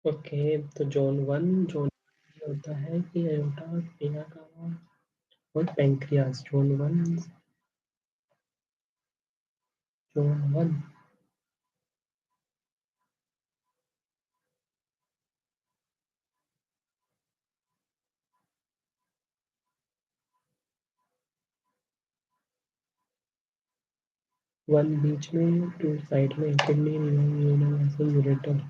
Okay तो zone 1 zone ये होता है कि aorta vena cava और pancreas zone 1 1 बीच में 2 side में kidney urinal ureter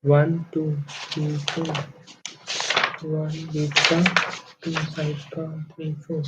1, 2, 3, 4. 1 beta, 2 sidecar, 3, 4.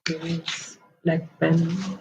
Yes, black pen.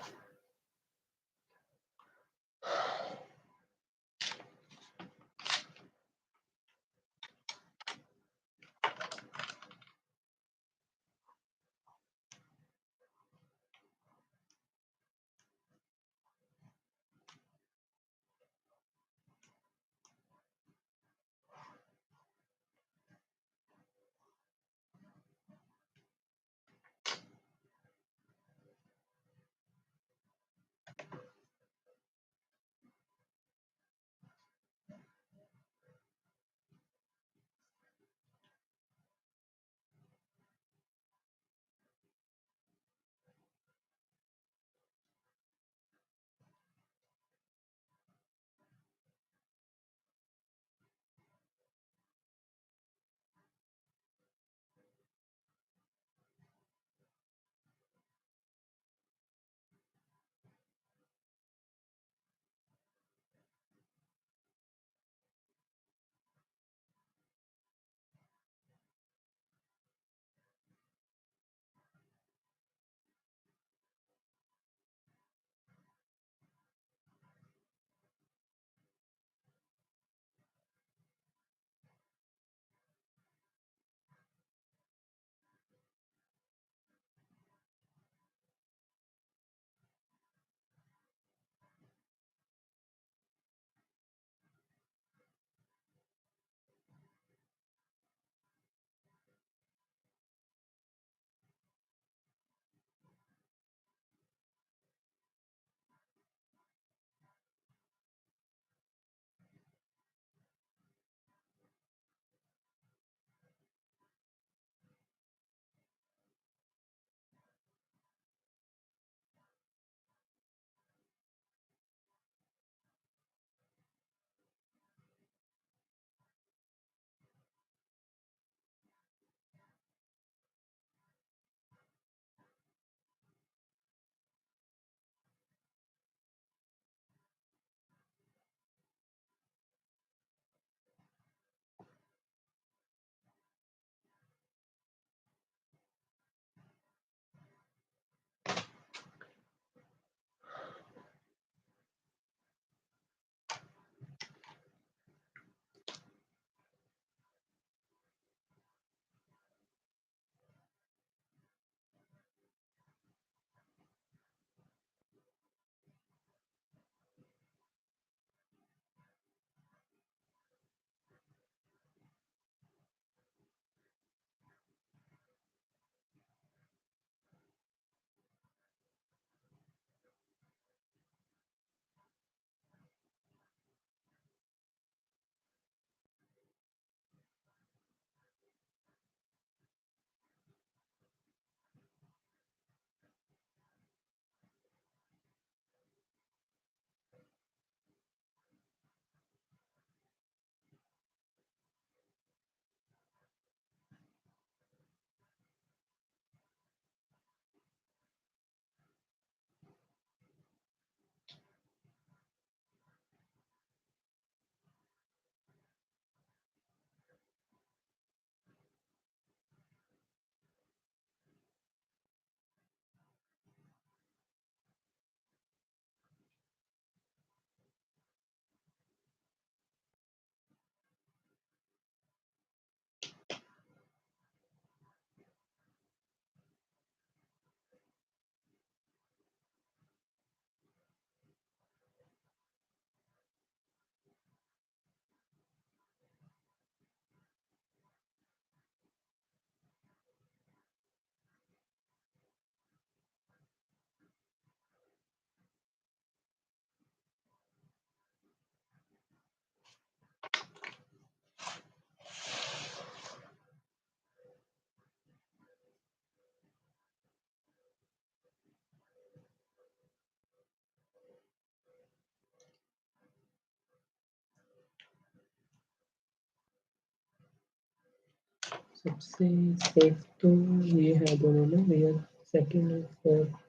सबसे safe तो ये है दोनों ना भैया, सेकंड और fourth.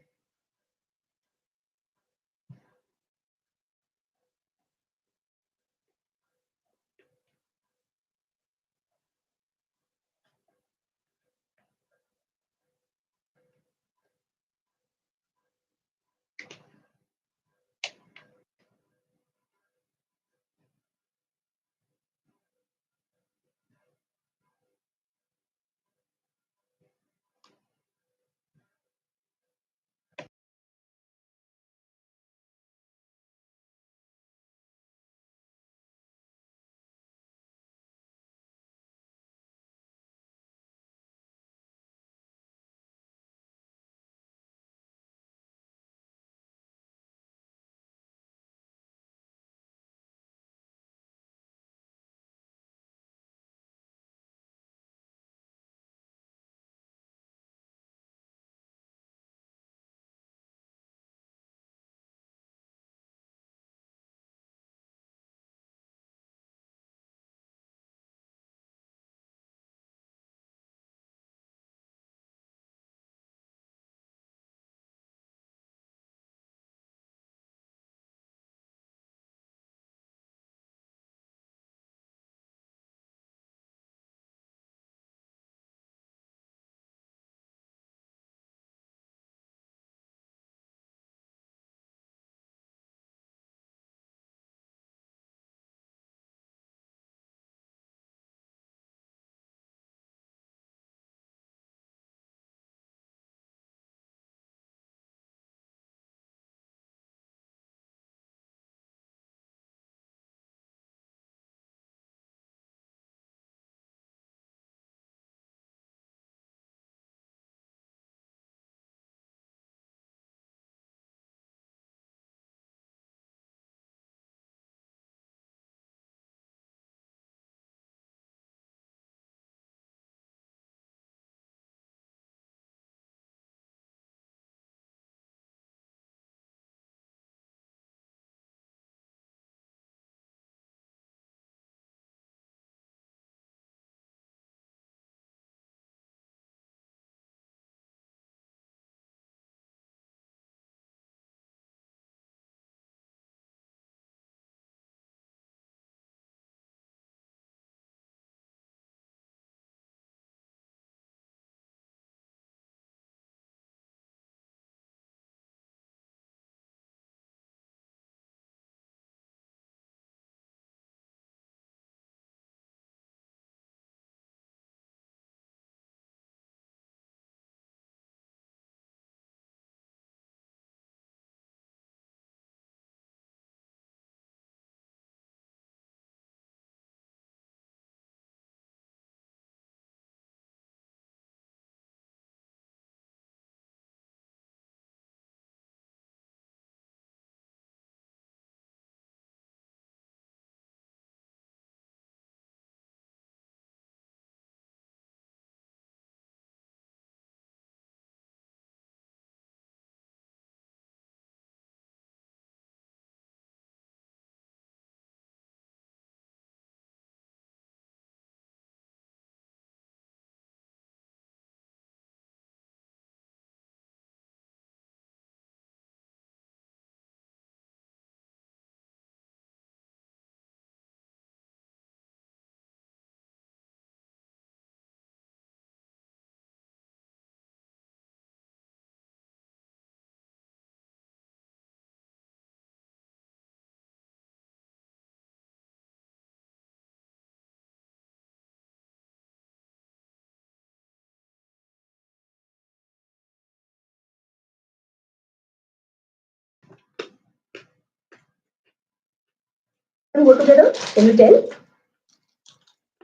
Go together? Can you tell?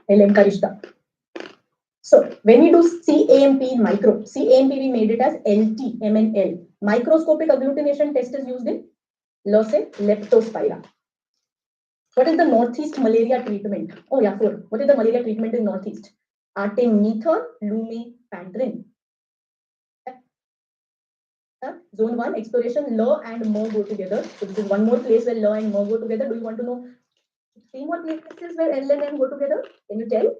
Helen Karishta. So when we do CAMP in micro, CAMP we made it as LT, MNL. Microscopic agglutination test is used in Losse leptospira. What is the Northeast malaria treatment? Oh yeah, 4. What is the malaria treatment in Northeast? Artemether lumefantrin. Zone 1, exploration, L and M go together. So this is one more place where L and M go together. Do you want to know 3 more places where L and M go together? Can you tell?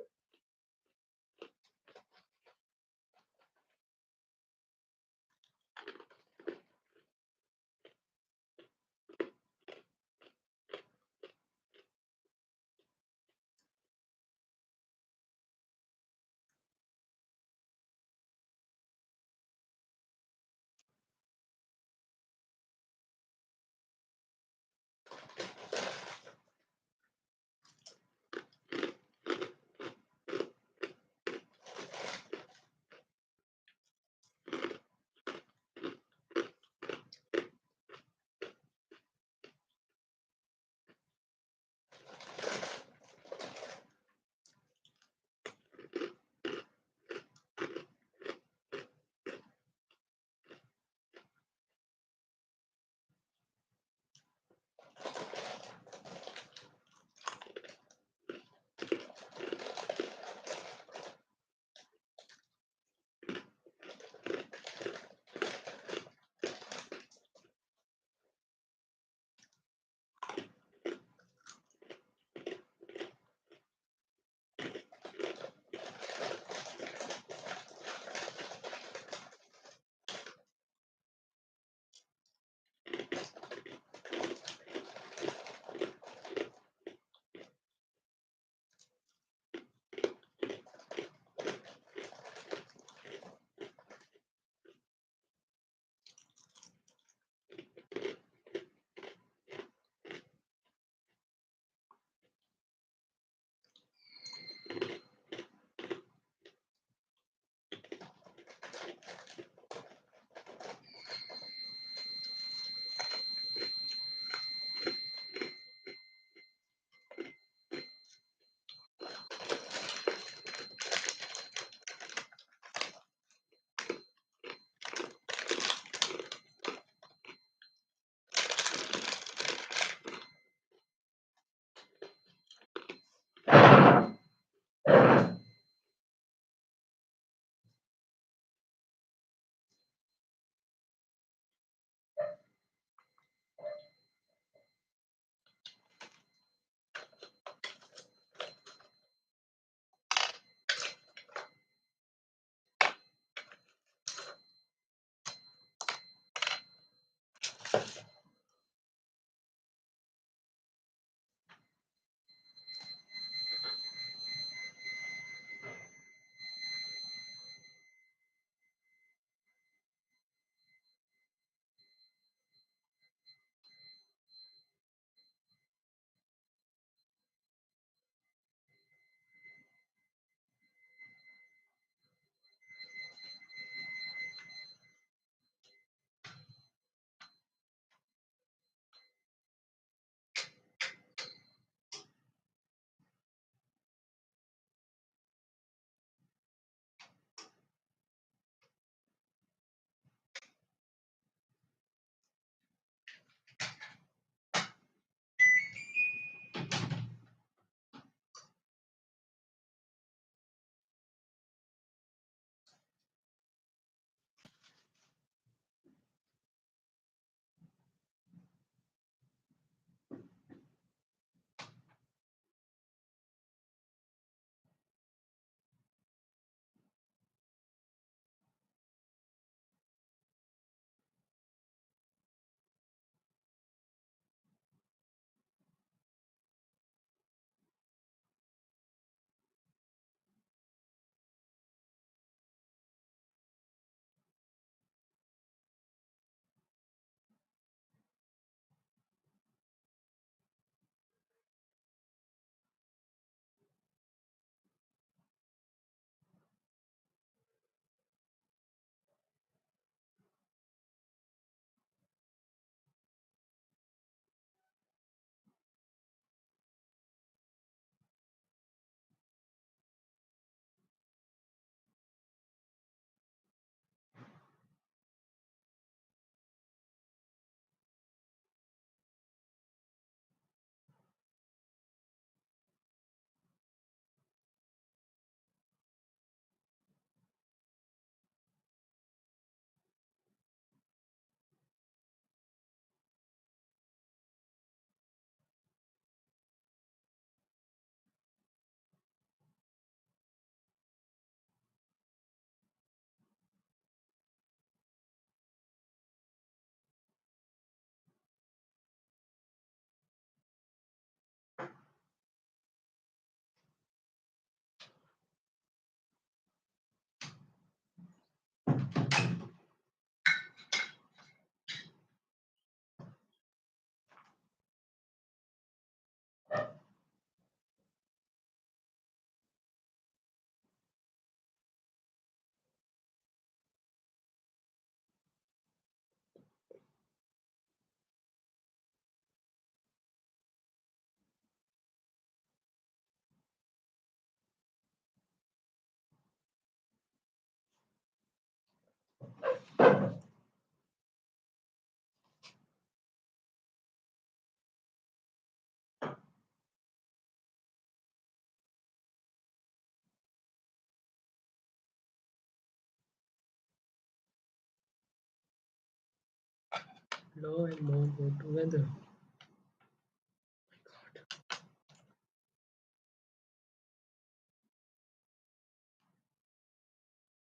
Law and more go together.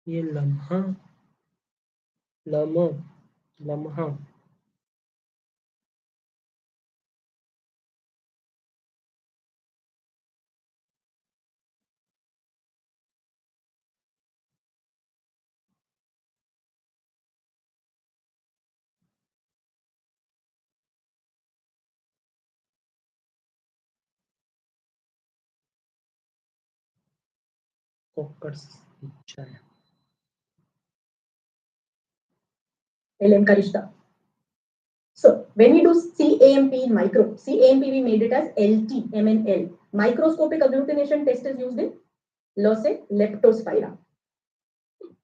ये लम्हा लम्हा लम्हा Cockers इच्छा है LM का रिश्ता. So when we do CAMP in micro, CAMP we made it as LT-MNL. Microscopic agglutination test is used in Losse leptospira.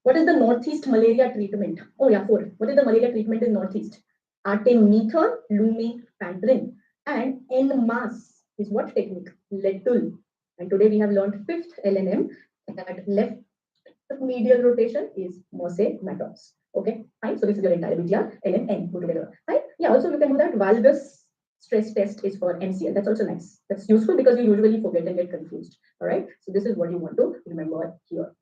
What is the Northeast malaria treatment? Oh yeah, 4. What is the malaria treatment in Northeast? Artemether, lumefantrine, and NMAS is what technique? Letul. And today we have learned 5th LNM that left medial rotation is Morse Maddox. Okay, fine. So this is your entire BTR, L and N go together. Fine. Yeah, also you can do that. Valgus stress test is for MCL. That's also nice. That's useful because you usually forget and get confused. All right. So this is what you want to remember here.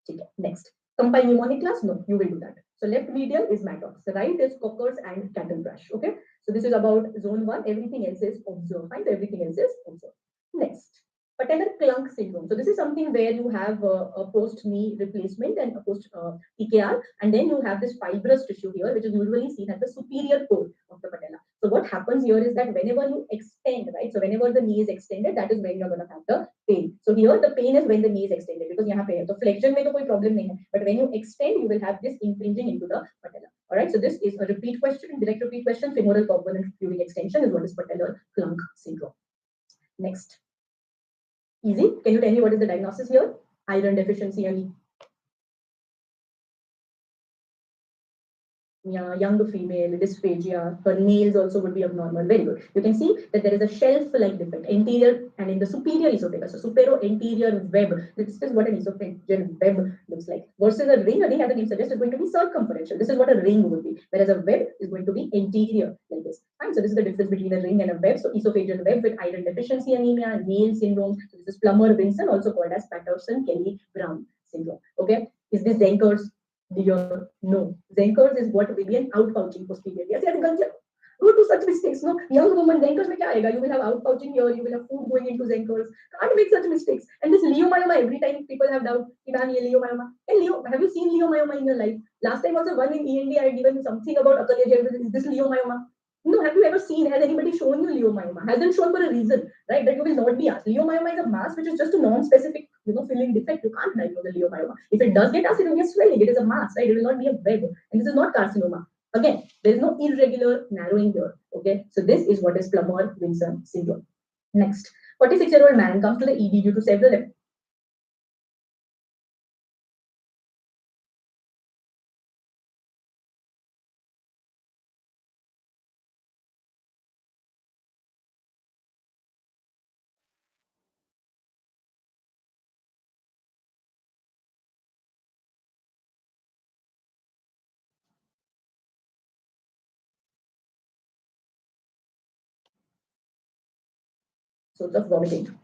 Okay, next. Compile mnemonic class? No, you will do that. So left medial is Maddox. The right is Cockers and cattle brush. Okay. So this is about zone 1. Everything else is observe. Fine. So everything else is observe. Next. Patellar clunk syndrome. So this is something where you have a post knee replacement and a post PKR, and then you have this fibrous tissue here, which is usually seen at the superior pole of the patella. So what happens here is that whenever you extend, right? So whenever the knee is extended, that is when you're going to have the pain. So here the pain is when the knee is extended because you have pain. So flexion में तो कोई problem नहीं है, but when you extend, you will have this impinging into the patella. All right. So this is a repeat question, direct repeat question. Femoral component fluid extension is what is patellar clunk syndrome. Next. Easy. Can you tell me what is the diagnosis here? Iron deficiency and yeah, young female, dysphagia, her nails also would be abnormal. Very good. You can see that there is a shelf-like defect, anterior and in the superior esophagus. So supero-anterior web. This is what an esophageal web looks like. Versus a ring as the name suggests, is going to be circumferential. This is what a ring would be. Whereas a web is going to be anterior like this. Fine. So this is the difference between a ring and a web. So esophageal web with iron deficiency anemia, nail syndrome. So this is Plummer-Vinson, also called as Patterson-Kelly-Brown syndrome. Okay. Is this Zenker's? No. Zenkers is what will be an outpouching posterior. Yes, don't do such mistakes. No, young woman, Zenkers mein kya aayega? You will have outpouching here, you will have food going into Zenkers. Can't make such mistakes. And this leiomyoma, every time people have doubt, leiomyoma. And have you seen leiomyoma in your life? Last time also one in END, I had given you something about Akalia. Is this leiomyoma? No, have you ever seen, has anybody shown you leiomyoma? Hasn't shown for a reason, right? That you will not be asked. Leiomyoma is a mass which is just a non-specific, filling defect. You can't diagnose the leiomyoma. If it does get asked, it will be a swelling. It is a mass, right? It will not be a web. And this is not carcinoma. Again, there is no irregular narrowing here. Okay, so this is what is Plummer-Vinson syndrome. Next, 46-year-old man comes to the ED due to several episodes of vomiting.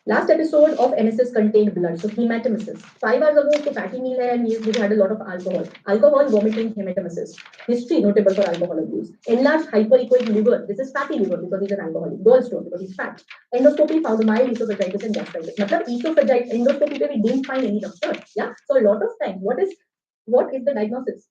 Last episode of MSS contained blood, so hematemesis. 5 hours ago, so fatty meal and we had a lot of alcohol. Alcohol, vomiting, hematemesis. History notable for alcohol abuse. Enlarged hyperechoic liver. This is fatty liver because he's an alcoholic. Gallstone because he's fat. Endoscopy found mild esophagitis and gastritis. Matlab esophagitis, endoscopy we didn't find any rupture. Yeah. So a lot of times, what is the diagnosis?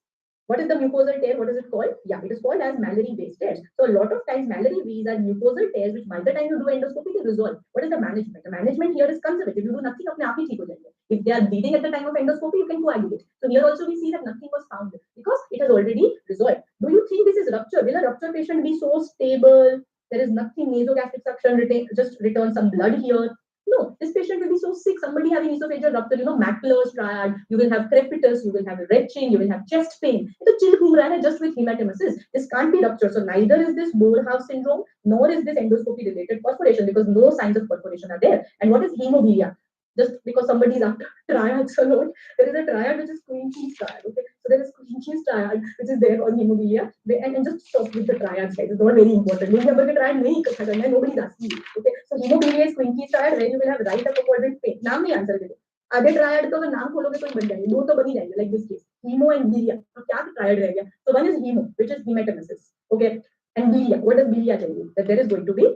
What is the mucosal tear? What is it called? Yeah, it is called as Mallory-based tears. So a lot of times Mallory-Weiss are mucosal tears, which by the time you do endoscopy, they resolve. What is the management? The management here is conservative. You do nothing, apne aap hi theek ho jayenge. If they are bleeding at the time of endoscopy, you can coagulate. So here also we see that nothing was found because it has already resolved. Do you think this is rupture? Will a rupture patient be so stable? There is nothing nasogastric suction, just return some blood here. No, this patient will be so sick. Somebody having esophageal rupture, Mackler's triad, you will have crepitus, you will have retching, you will have chest pain. It's a chill ghum raha hai just with hematemesis. This can't be rupture. So neither is this Morehouse syndrome, nor is this endoscopy related perforation because no signs of perforation are there. And what is hemophilia? just because somebody is after triads a lot. There is a triad which is Queen Keys triad. Okay, so there is Queen Keys triad which is there on hemophilia. And just stop with the triads, guys. It's not very important. Maybe number triad nahi इकट्ठा करना है. Nobody is asking you. Okay, so hemophilia is Queen Keys triad where you will have right upper quadrant pain. नाम नहीं answer दे दो. आधे triad तो अगर नाम खोलोगे तो ही बन जाएंगे, दो तो बन ही जाएंगे, like this case haemo and bilia. तो क्या ट्रायड रह गया? So one is hemo, which is hematemesis. Okay, and bilia. What does bilia tell you? That there is going to be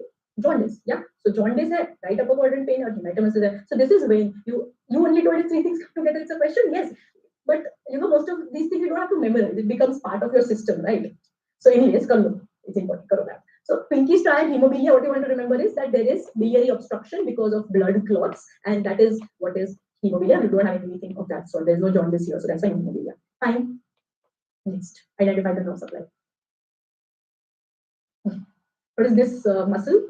jaundice. Yeah, so jaundice है, right upper quadrant pain, और hematemesis है. So this is when you only told us three things together. It's a question, yes, but most of these things you don't have to memorize. It becomes part of your system, right? So anyways, कर लो. It's important. करो that. So Pinky's triad hemophilia, what you want to remember is that there is biliary obstruction because of blood clots, and that is what is hemophilia. We don't have anything of that sort. There's no jaundice here, so that's why hemophilia. Fine. Next, identify the nerve supply. What is this muscle?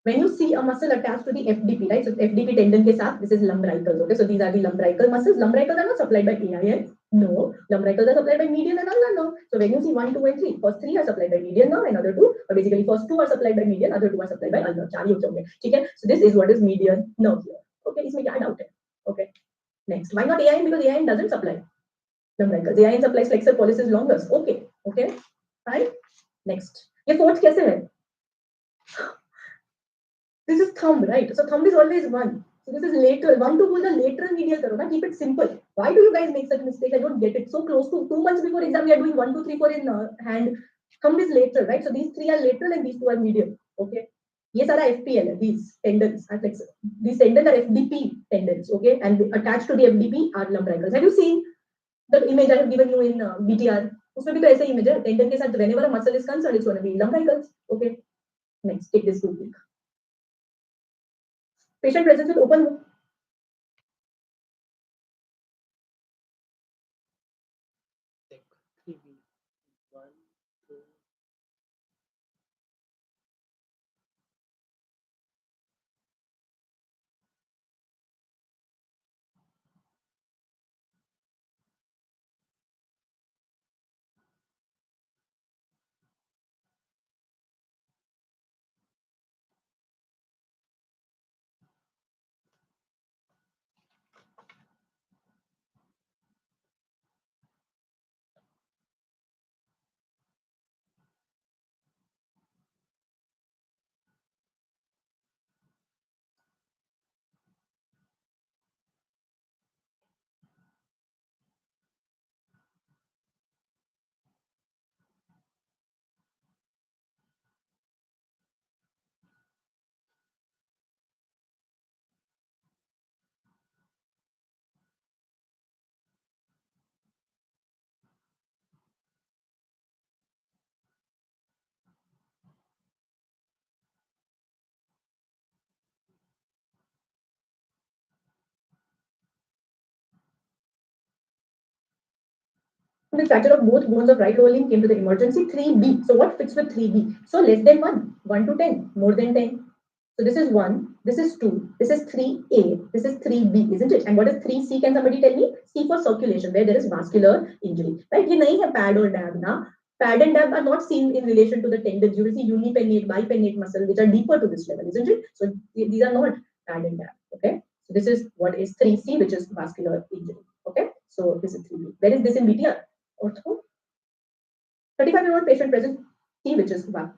When you see a muscle attached to the FDP, right? So FDP tendon ke saath, this is lumbricals. Okay, so these are the lumbrical muscles. Lumbricals are not supplied by AIN. No, lumbricals are supplied by median and ulnar nerve. So when you see 1, 2, and 3, first 3 are supplied by median nerve, and other 2, or basically first 2 are supplied by median, other 2 are supplied by ulnar. चार ही होते होंगे, ठीक है? So this is what is median nerve here. Okay, इसमें क्या doubt है? Okay, next. Why not AIN? Because AIN doesn't supply lumbricals. AIN supplies flexor pollicis longus. Okay, fine. Next, ये fourth कैसे है? This is thumb, right? So thumb is always 1. So this is lateral. 1 to pull the lateral medial karo na. Keep it simple. Why do you guys make such mistakes? I don't get it. So close to 2 months before exam, we are doing 1, 2, 3, 4 in hand. Thumb is lateral, right? So these 3 are lateral and these 2 are medial. Okay. Yes, are FPL. These tendons are flexor. These tendons are FDP tendons. Okay, and attached to the FDP are lumbricals. Have you seen the image I have given you in BTR? उसमें भी तो ऐसा image है. Tendon के साथ whenever a muscle is concerned, it's going to be lumbricals. Okay. Next, take this group. Patient presents with open wound. Check 3B. 1, 2. The fracture of both bones of right lower limb came to the emergency. 3B. So what fits with 3B? So less than 1. 1 to 10. More than 10. So this is 1. This is 2. This is 3A. This is 3B, isn't it? And what is 3C? Can somebody tell me? C for circulation, where there is vascular injury. Right? ये नहीं है pad or dab ना. Pad and dab are not seen in relation to the tendons. You will see unipennate, bipennate muscle, which are deeper to this level, isn't it? So these are not pad and dab. Okay. So this is what is 3C, which is vascular injury. Okay. So this is 3B. Where is this in BTR? Ortho. 35-year-old patient present C, which is vascular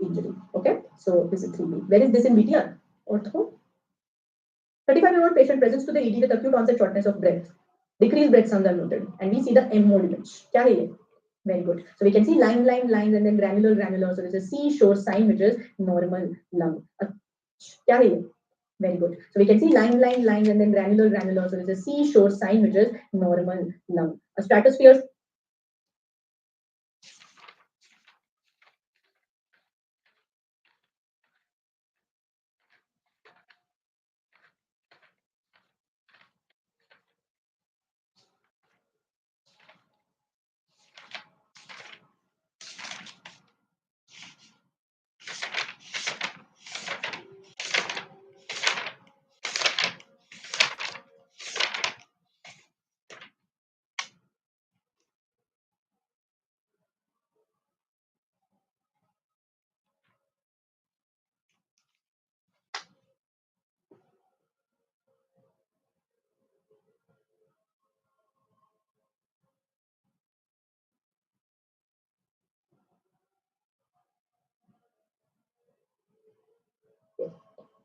injury. Okay, so this is 3B. Where is this in BTR? Ortho. 35-year-old patient presents to the ED with acute onset shortness of breath. Decreased breath sounds are noted. And we see the M mode image. क्या है ये? Very good. So we can see lines, and then granular. So this is C shows sign, which is normal lung. क्या है ये? Very good. So we can see lines, and then granular. So this is C shows sign, which is normal lung. A stratosphere.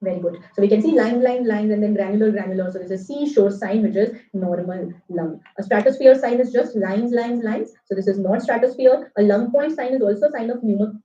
Very good. So we can see line, lines, and then granular, granular. So this is seashore sign, which is normal lung. A stratosphere sign is just lines, lines, lines. So this is not stratosphere. A lung point sign is also a sign of pneumothorax.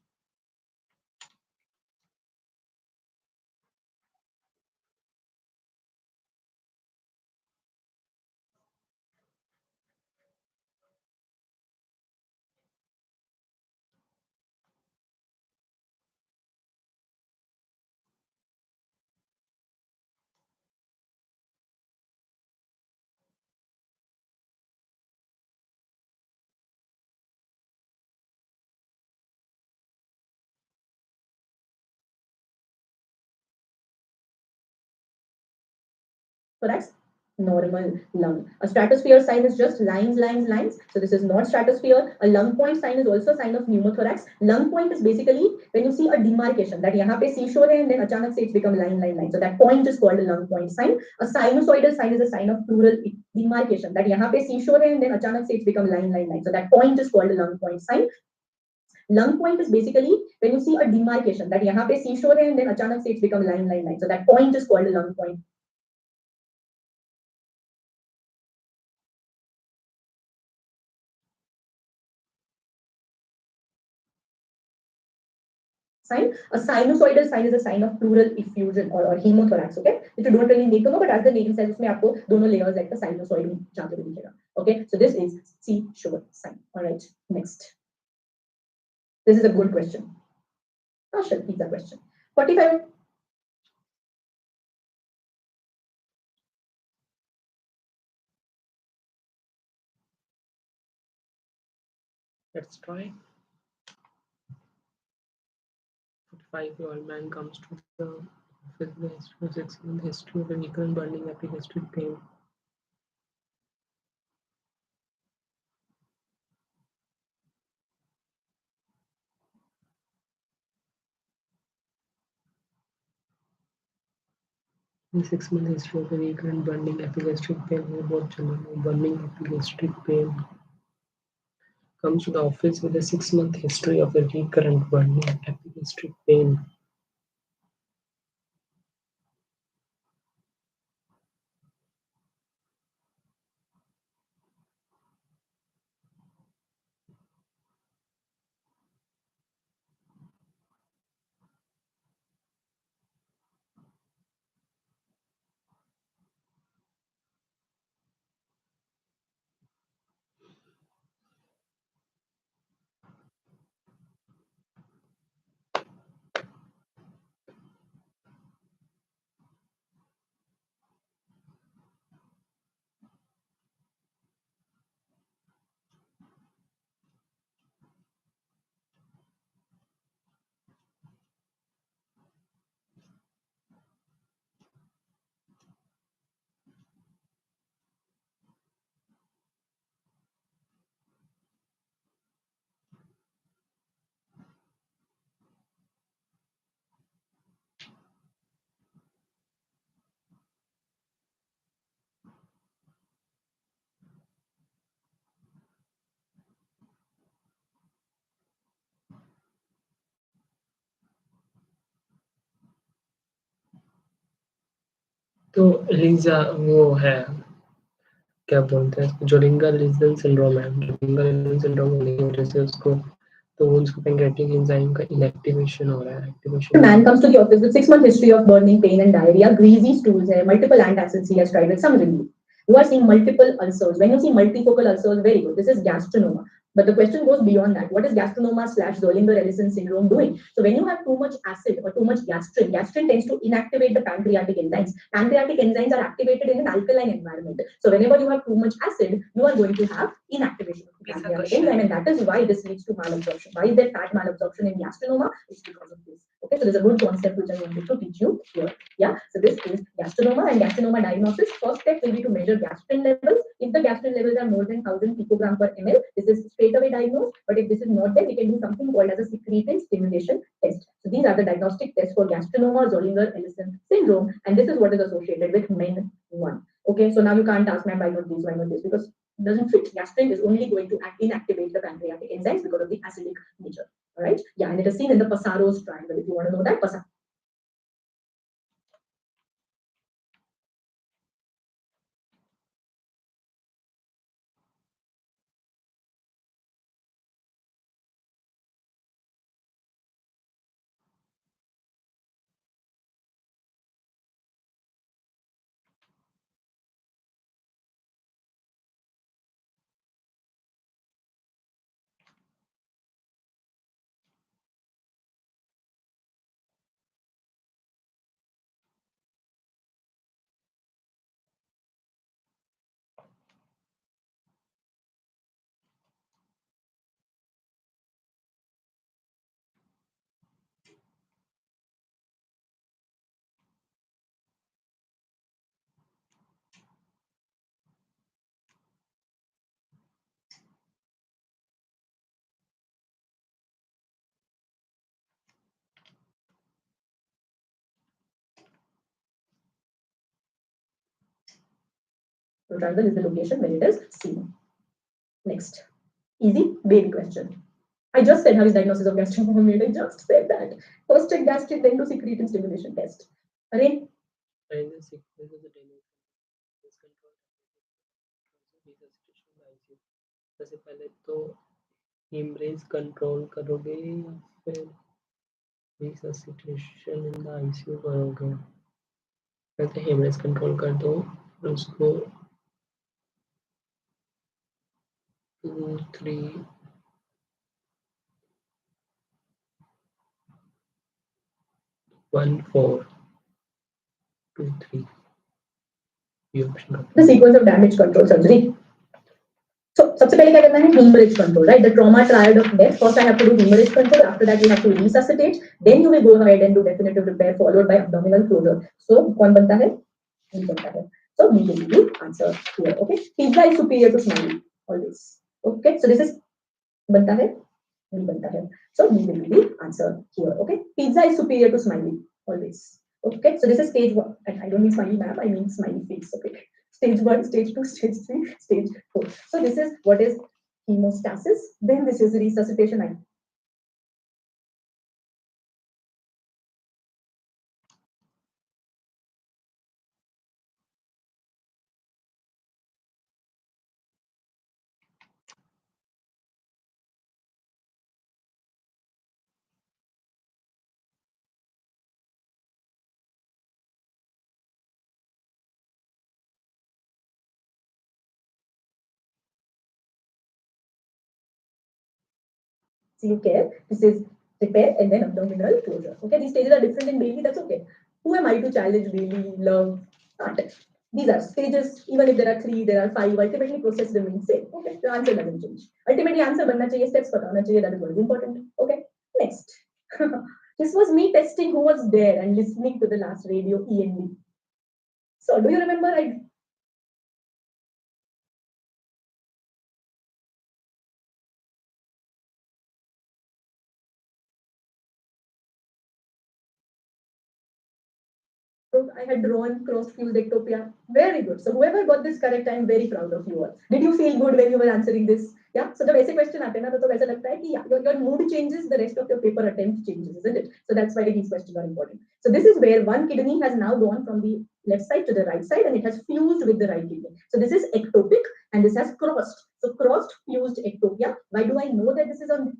Normal lung. A stratosphere sign is just lines, lines, lines. So this is not stratosphere. A lung point sign is also a sign of pneumothorax. Lung point is basically when you see a demarcation that यहाँ पे seashore है and then अचानक से it's become line, line, line. So that point is called a lung point sign. A sinusoidal sign is a sign of plural demarcation that यहाँ पे seashore है and then अचानक से it's become line, line, line. So that point is called a lung point sign. Lung point is basically when you see a demarcation that यहाँ पे seashore है and then अचानक से it's become line, line, line. So that point is called a lung point sign. A sinusoidal sign is a sign of pleural effusion or hemothorax. Okay, which you don't really need to know, but as the name says, उसमें आपको दोनों layers like the sinusoid जहाँ पे भी दिखेगा. Okay, so this is seashore sign. All right, next. This is a good question. Oh, shit, pizza question. 45. Let's try. 45-year-old man comes to the office with a 6-month history of a recurrent burning epigastric pain. In 6-month history of a recurrent burning epigastric pain, both children burning epigastric pain comes to the office with a 6-month history of a recurrent burning epigastric pain. तो Lisa वो है क्या बोलते हैं जो ringer legion syndrome है ringer legion syndrome होने की वजह से उसको तो उसको पैंक्रियाटिक एंजाइम का इनएक्टिवेशन हो रहा है activation Man comes to the office with 6-month history of burning, pain, and diarrhea, greasy stools, multiple antacids he has tried with some relief. You are seeing multiple ulcers. When you see multifocal ulcers, very good. This is gastronoma. But the question goes beyond that. What is gastronoma / Zollinger-Ellison syndrome doing? So when you have too much acid or too much gastrin tends to inactivate the pancreatic enzymes. Pancreatic enzymes are activated in an alkaline environment. So whenever you have too much acid, you are going to have inactivation of the pancreatic enzyme, and that is why this leads to malabsorption. Why is there fat malabsorption in gastronoma? It's because of this. Okay, so there's a good concept which I wanted to teach you here. Yeah, so this is gastronoma, and gastronoma diagnosis. First step will be to measure gastrin levels. If the gastrin levels are more than 1000 picogram per ml, this is straight away diagnosed. But if this is not there, we can do something called as a secretin stimulation test. So these are the diagnostic tests for gastronoma, Zollinger-Ellison syndrome, and this is what is associated with men 1. Okay, so now you can't ask, ma'am, why not this, why not this? Because it doesn't fit. Gastrin is only going to inactivate the pancreatic enzymes because of the acidic nature. All right, yeah, and it is seen in the Passaro's triangle. If you want to know that, So triangle is the location where it is seen. Next. Easy baby question. I just said how is diagnosis of gastric made. I just said that. First check gastric, then do secretin stimulation test. Array. And the sequence of the dynamic is controlled resuscitation by ICU. सबसे पहले तो haemorrhage control करोगे या फिर resuscitation in the ICU करोगे? पहले haemorrhage control कर दो, फिर उसको 2 3 1 4 2 3 ये option The sequence of damage control surgery. So, सबसे पहले क्या करना है? Hemorrhage control, right? The trauma triad of death. First, I have to do hemorrhage control. After that, you have to resuscitate. Then you will go ahead and do definitive repair, followed by abdominal closure. So, कौन बनता है? B बनता है. So, B will be the answer here. Okay. Pizza is superior to smiley always. Okay. So this is बनता है. B बनता है. So B will be the answer here. Okay. Pizza is superior to smiley always. Okay. So this is stage 1. I don't mean smiley map. I mean smiley face. Okay. Stage 1, stage 2, stage 3, stage 4. So this is what is hemostasis. Then this is resuscitation. You care. This is repair and then abdominal closure. Okay, these stages are different in Bailey. That's okay. Who am I to challenge Bailey, love, art? These are stages. Even if there are 3, there are 5. Ultimately, process remains same. Okay, the answer doesn't change. Ultimately, answer बनना चाहिए, steps पता होना चाहिए. That is what is important. Okay, next. This was me testing who was there and listening to the last radio END. So, do you remember? I had drawn cross-fused ectopia. Very good. So whoever got this correct, I am very proud of you all. Did you feel good when you were answering this? Yeah. So the basic question आते हैं ना तो वैसा लगता है कि yeah, your mood changes, the rest of your paper attempt changes, isn't it? So that's why these questions are important. So this is where one kidney has now gone from the left side to the right side and it has fused with the right kidney. So this is ectopic and this has crossed. So crossed fused ectopia. Why do I know that this is on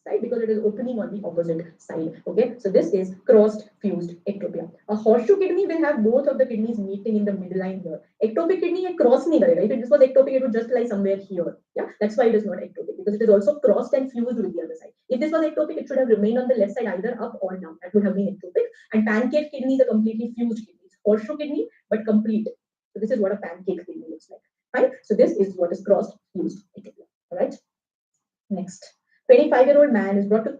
side because it is opening on the opposite side. Okay, so this is crossed fused ectopia. A horseshoe kidney will have both of the kidneys meeting in the midline here. Ectopic kidney a cross nahi karega. If this was ectopic, it would just lie somewhere here. Yeah, that's why it is not ectopic because it is also crossed and fused with the other side. If this was ectopic, it should have remained on the left side either up or down. That would have been ectopic. And pancake kidney is a completely fused kidney. Horseshoe kidney, but complete. So this is what a pancake kidney looks like. Right? So this is what is crossed fused ectopia. All right. Next. 25-year-old man is brought to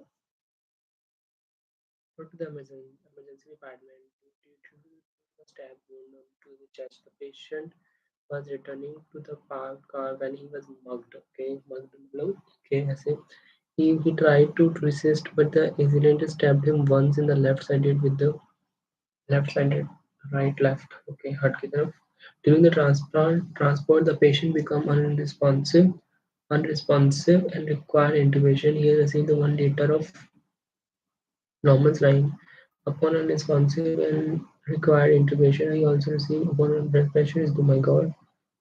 the emergency department due to a stab wound to the chest. The patient was returning to the parked car when he was mugged. Okay, mugged below. Okay, ऐसे. He tried to resist, but the assailant stabbed him once in the left sided with the left sided right left. Okay, heart की तरफ. During the transport, the patient became unresponsive and required intubation. He received 1 liter of normal saline. Upon unresponsive and required intubation. I also receive open blood pressure is, oh my god,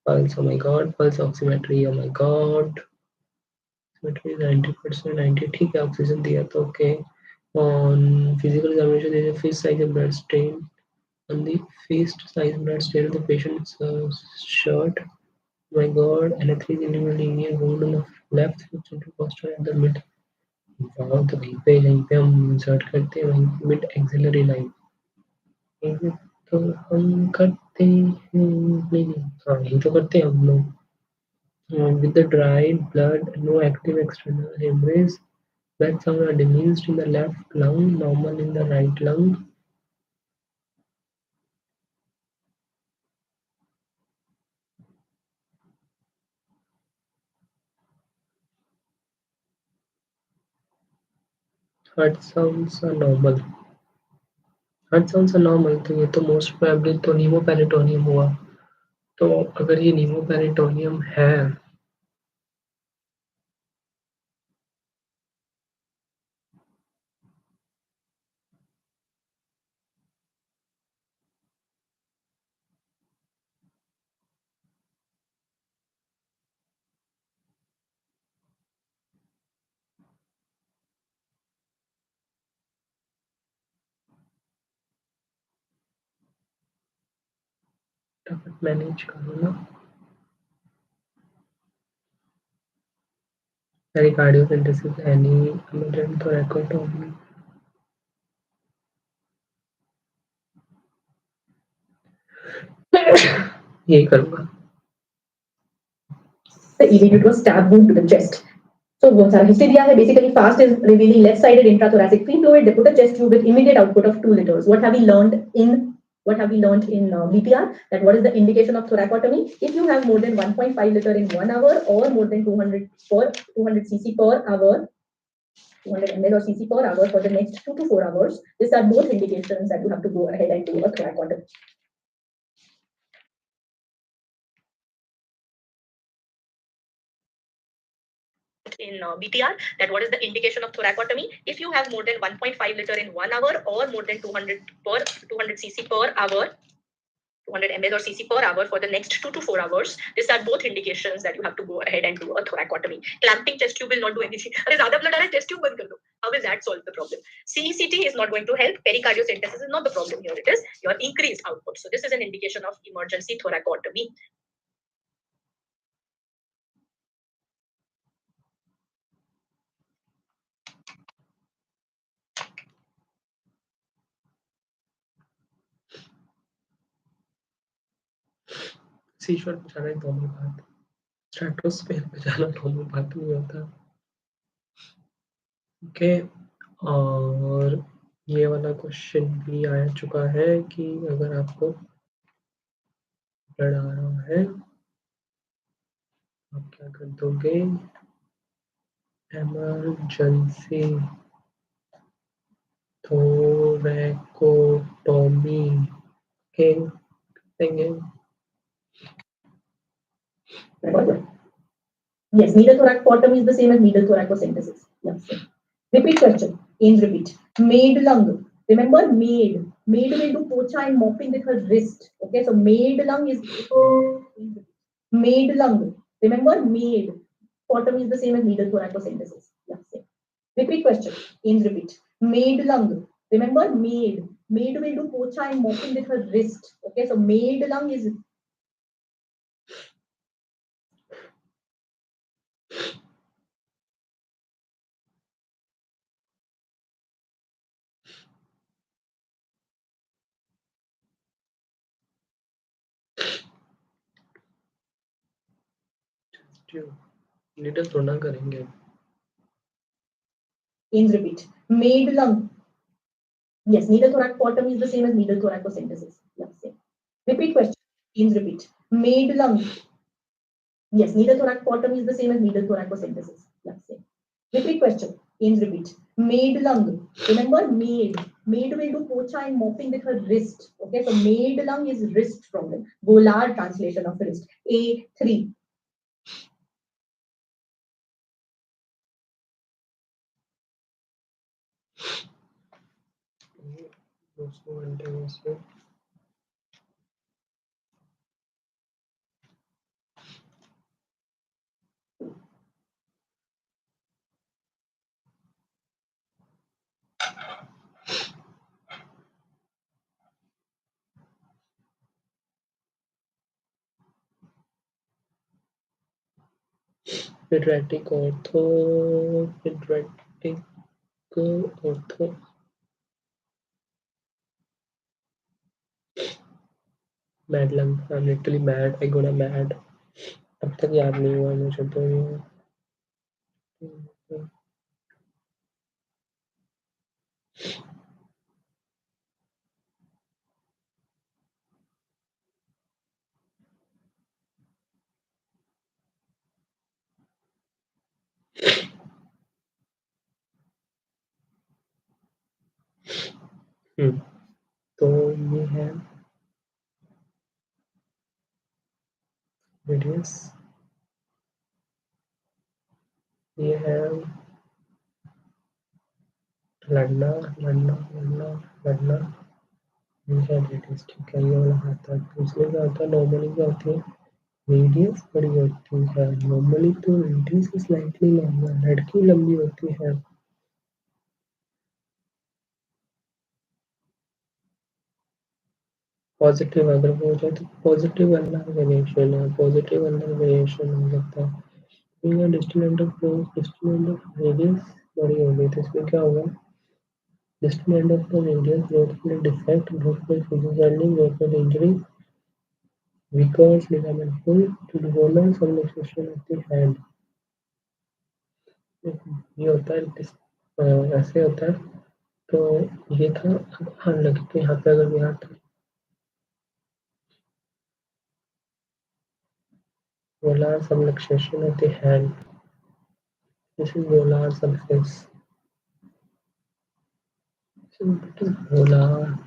pulse, oh my god, pulse oximetry, oh my god, oximetry 90%, 90, ठीक है, oxygen दिया तो okay. On physical examination, there is a fist size blood stain. On the fist size blood stain of the patient's shirt. Oh my god, and a 3 centimeter linear wound on the left intercostal at the mid. वाह, तो वहीं पे हम insert करते हैं वहीं mid axillary line. तो हम करते हैं नहीं नहीं हाँ यही तो करते हैं हम लोग. With the dried blood, no active external hemorrhage. Blood sound are diminished in the left lung, normal in the right lung. Heart sounds are normal. Heart sounds are normal. तो ये तो most probably तो नीमोपेरिटोनियम हुआ. तो अगर ये नीमोपेरिटोनियम है फटाफट मैनेज करो ना. पेरिकार्डियोसेंटेसिस एनी इमिडिएट थोरैकोटोमी. यही करूँगा. The ED due to a stab wound to the chest. So बहुत सारा history दिया है. Basically, fast is revealing left-sided intrathoracic free fluid. They put a chest tube with immediate output of 2 liters. What have we learned in BPR? That what is the indication of thoracotomy? If you have more than 1.5 liter in 1 hour or more than 200 cc per hour, 200 ml or cc per hour for the next 2 to 4 hours, these are both indications that you have to go ahead and do a thoracotomy. In BTR, that what is the indication of thoracotomy? If you have more than 1.5 liter in 1 hour or more than 200 cc per hour, 200 ml or cc per hour for the next 2 to 4 hours, these are both indications that you have to go ahead and do a thoracotomy. Clamping chest tube will not do anything. अरे ज़्यादा blood आ रहा है, chest tube बंद कर दो. How will that solve the problem? CECT is not going to help. Pericardiocentesis is not the problem here. It is your increased output. So this is an indication of emergency thoracotomy. सीश्वर पे जाना एक normal बात. Stratosphere पे जाना normal बात नहीं होता. Okay. और ये वाला क्वेश्चन भी आ चुका है कि अगर आपको ब्लड आ रहा है आप क्या कर दोगे. एमरजेंसी थोरैकोटोमी के देंगे. Yes, needle thoracotomy is the same as needle thoracocentesis. Yes. Repeat question. Ains repeat. Maid lung. Remember maid. Maid will do pocha and mopping with her wrist. Okay, so maid lung is maid lung. Remember maid. Thoracotomy is the same as needle thoracocentesis. Yes. Repeat question. Ains repeat. Maid lung. Remember maid. Maid will do pocha and mopping with her wrist. Okay, so maid lung is needle थोड़ा करेंगे. Ains repeat. Maid lung. Yes, needle thoracotomy is the same as needle thoracocentesis. Yes, same. Repeat question. Ains repeat. Maid lung. Yes, needle thoracotomy is the same as needle thoracocentesis. Yes, same. Repeat question. Ains repeat. Maid lung. Remember maid. Maid will do pocha and mopping with her wrist. Okay, so maid lung is wrist problem. Volar translation of wrist. A3. दोस्तों घंटे में से Pediatric ortho, pediatric ortho, mad lung. I'm literally mad. I got a mad. अब तक याद नहीं हुआ मुझे तो ये. तो ये है रेडियस, ये है लड़ना लड़ना लड़ना लड़ना, ये है रेडियस. ठीक है, ये वाला हाथ है. तो इसमें क्या होता है, नॉर्मली क्या होती है, रेडियस बड़ी होती है. नॉर्मली तो रेडियस स्लाइटली लंबा, लड़की लंबी होती है. पॉजिटिव अगर वो हो जाए तो पॉजिटिव अल्लर वेरिएशन है, पॉजिटिव अल्लर वेरिएशन हो सकता है. तो distal end of distal end of radius बड़ी हो गई, तो इसमें क्या होगा, distal end of the radius growth plate defect, growth plate physically, growth plate injury, weakens ligament pull to the bone subluxation of the hand. ये होता है ऐसे होता है. तो ये था. हाँ लगे तो यहाँ पे अगर यहाँ था volar subluxation of the hand. This is volar surface. So it is volar.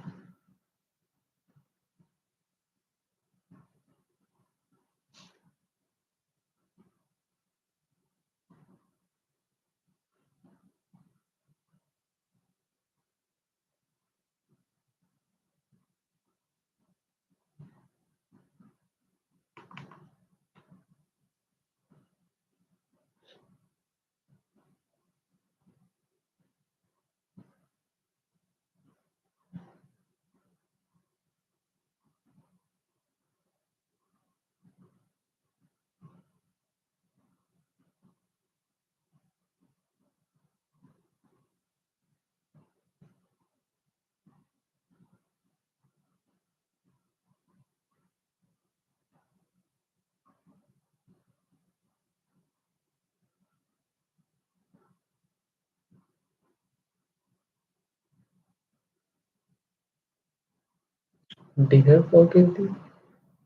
Bigger part is the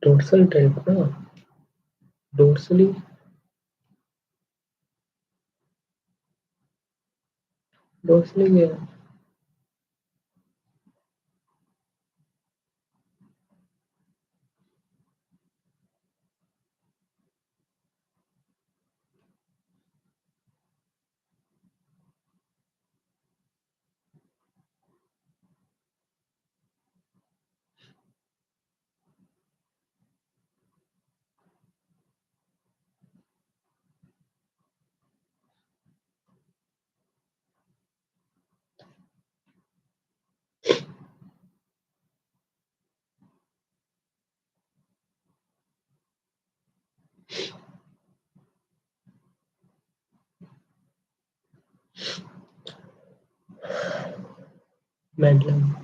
dorsal delta. Dorsally yeah. Madeline.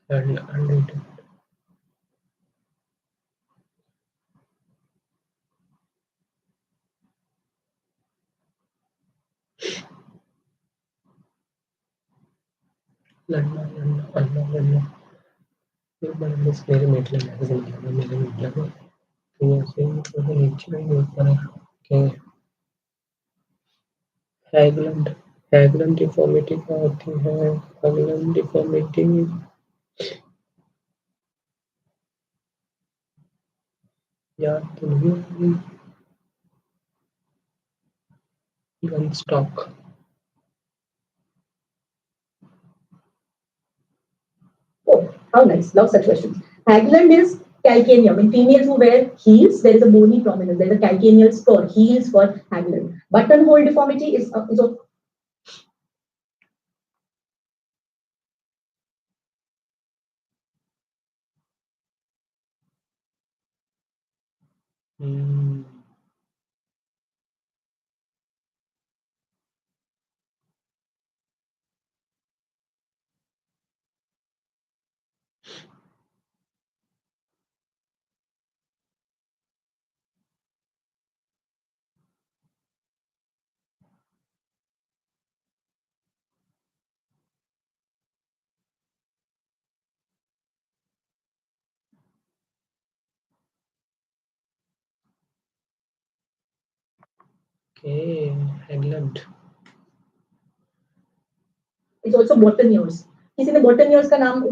And लड़ना. एक बार बस मेरे मेटल मैगजीन लगा, मेरे मेटल को तो ऐसे ही नीचे नहीं ऊपर है कि हैगलन डिफॉर्मिटी क्या होती है. हैगलन डिफॉर्मिटी यार तो नहीं gun stock. Oh, how nice. Love such questions. Hagland is calcaneum. In females who wear heels, there is a bony prominence. There is a calcaneal spur, heels for Hagland. Buttonhole deformity is of Hmm. Okay, Hagland. it's also bottomures. किसी ने bottomures का नाम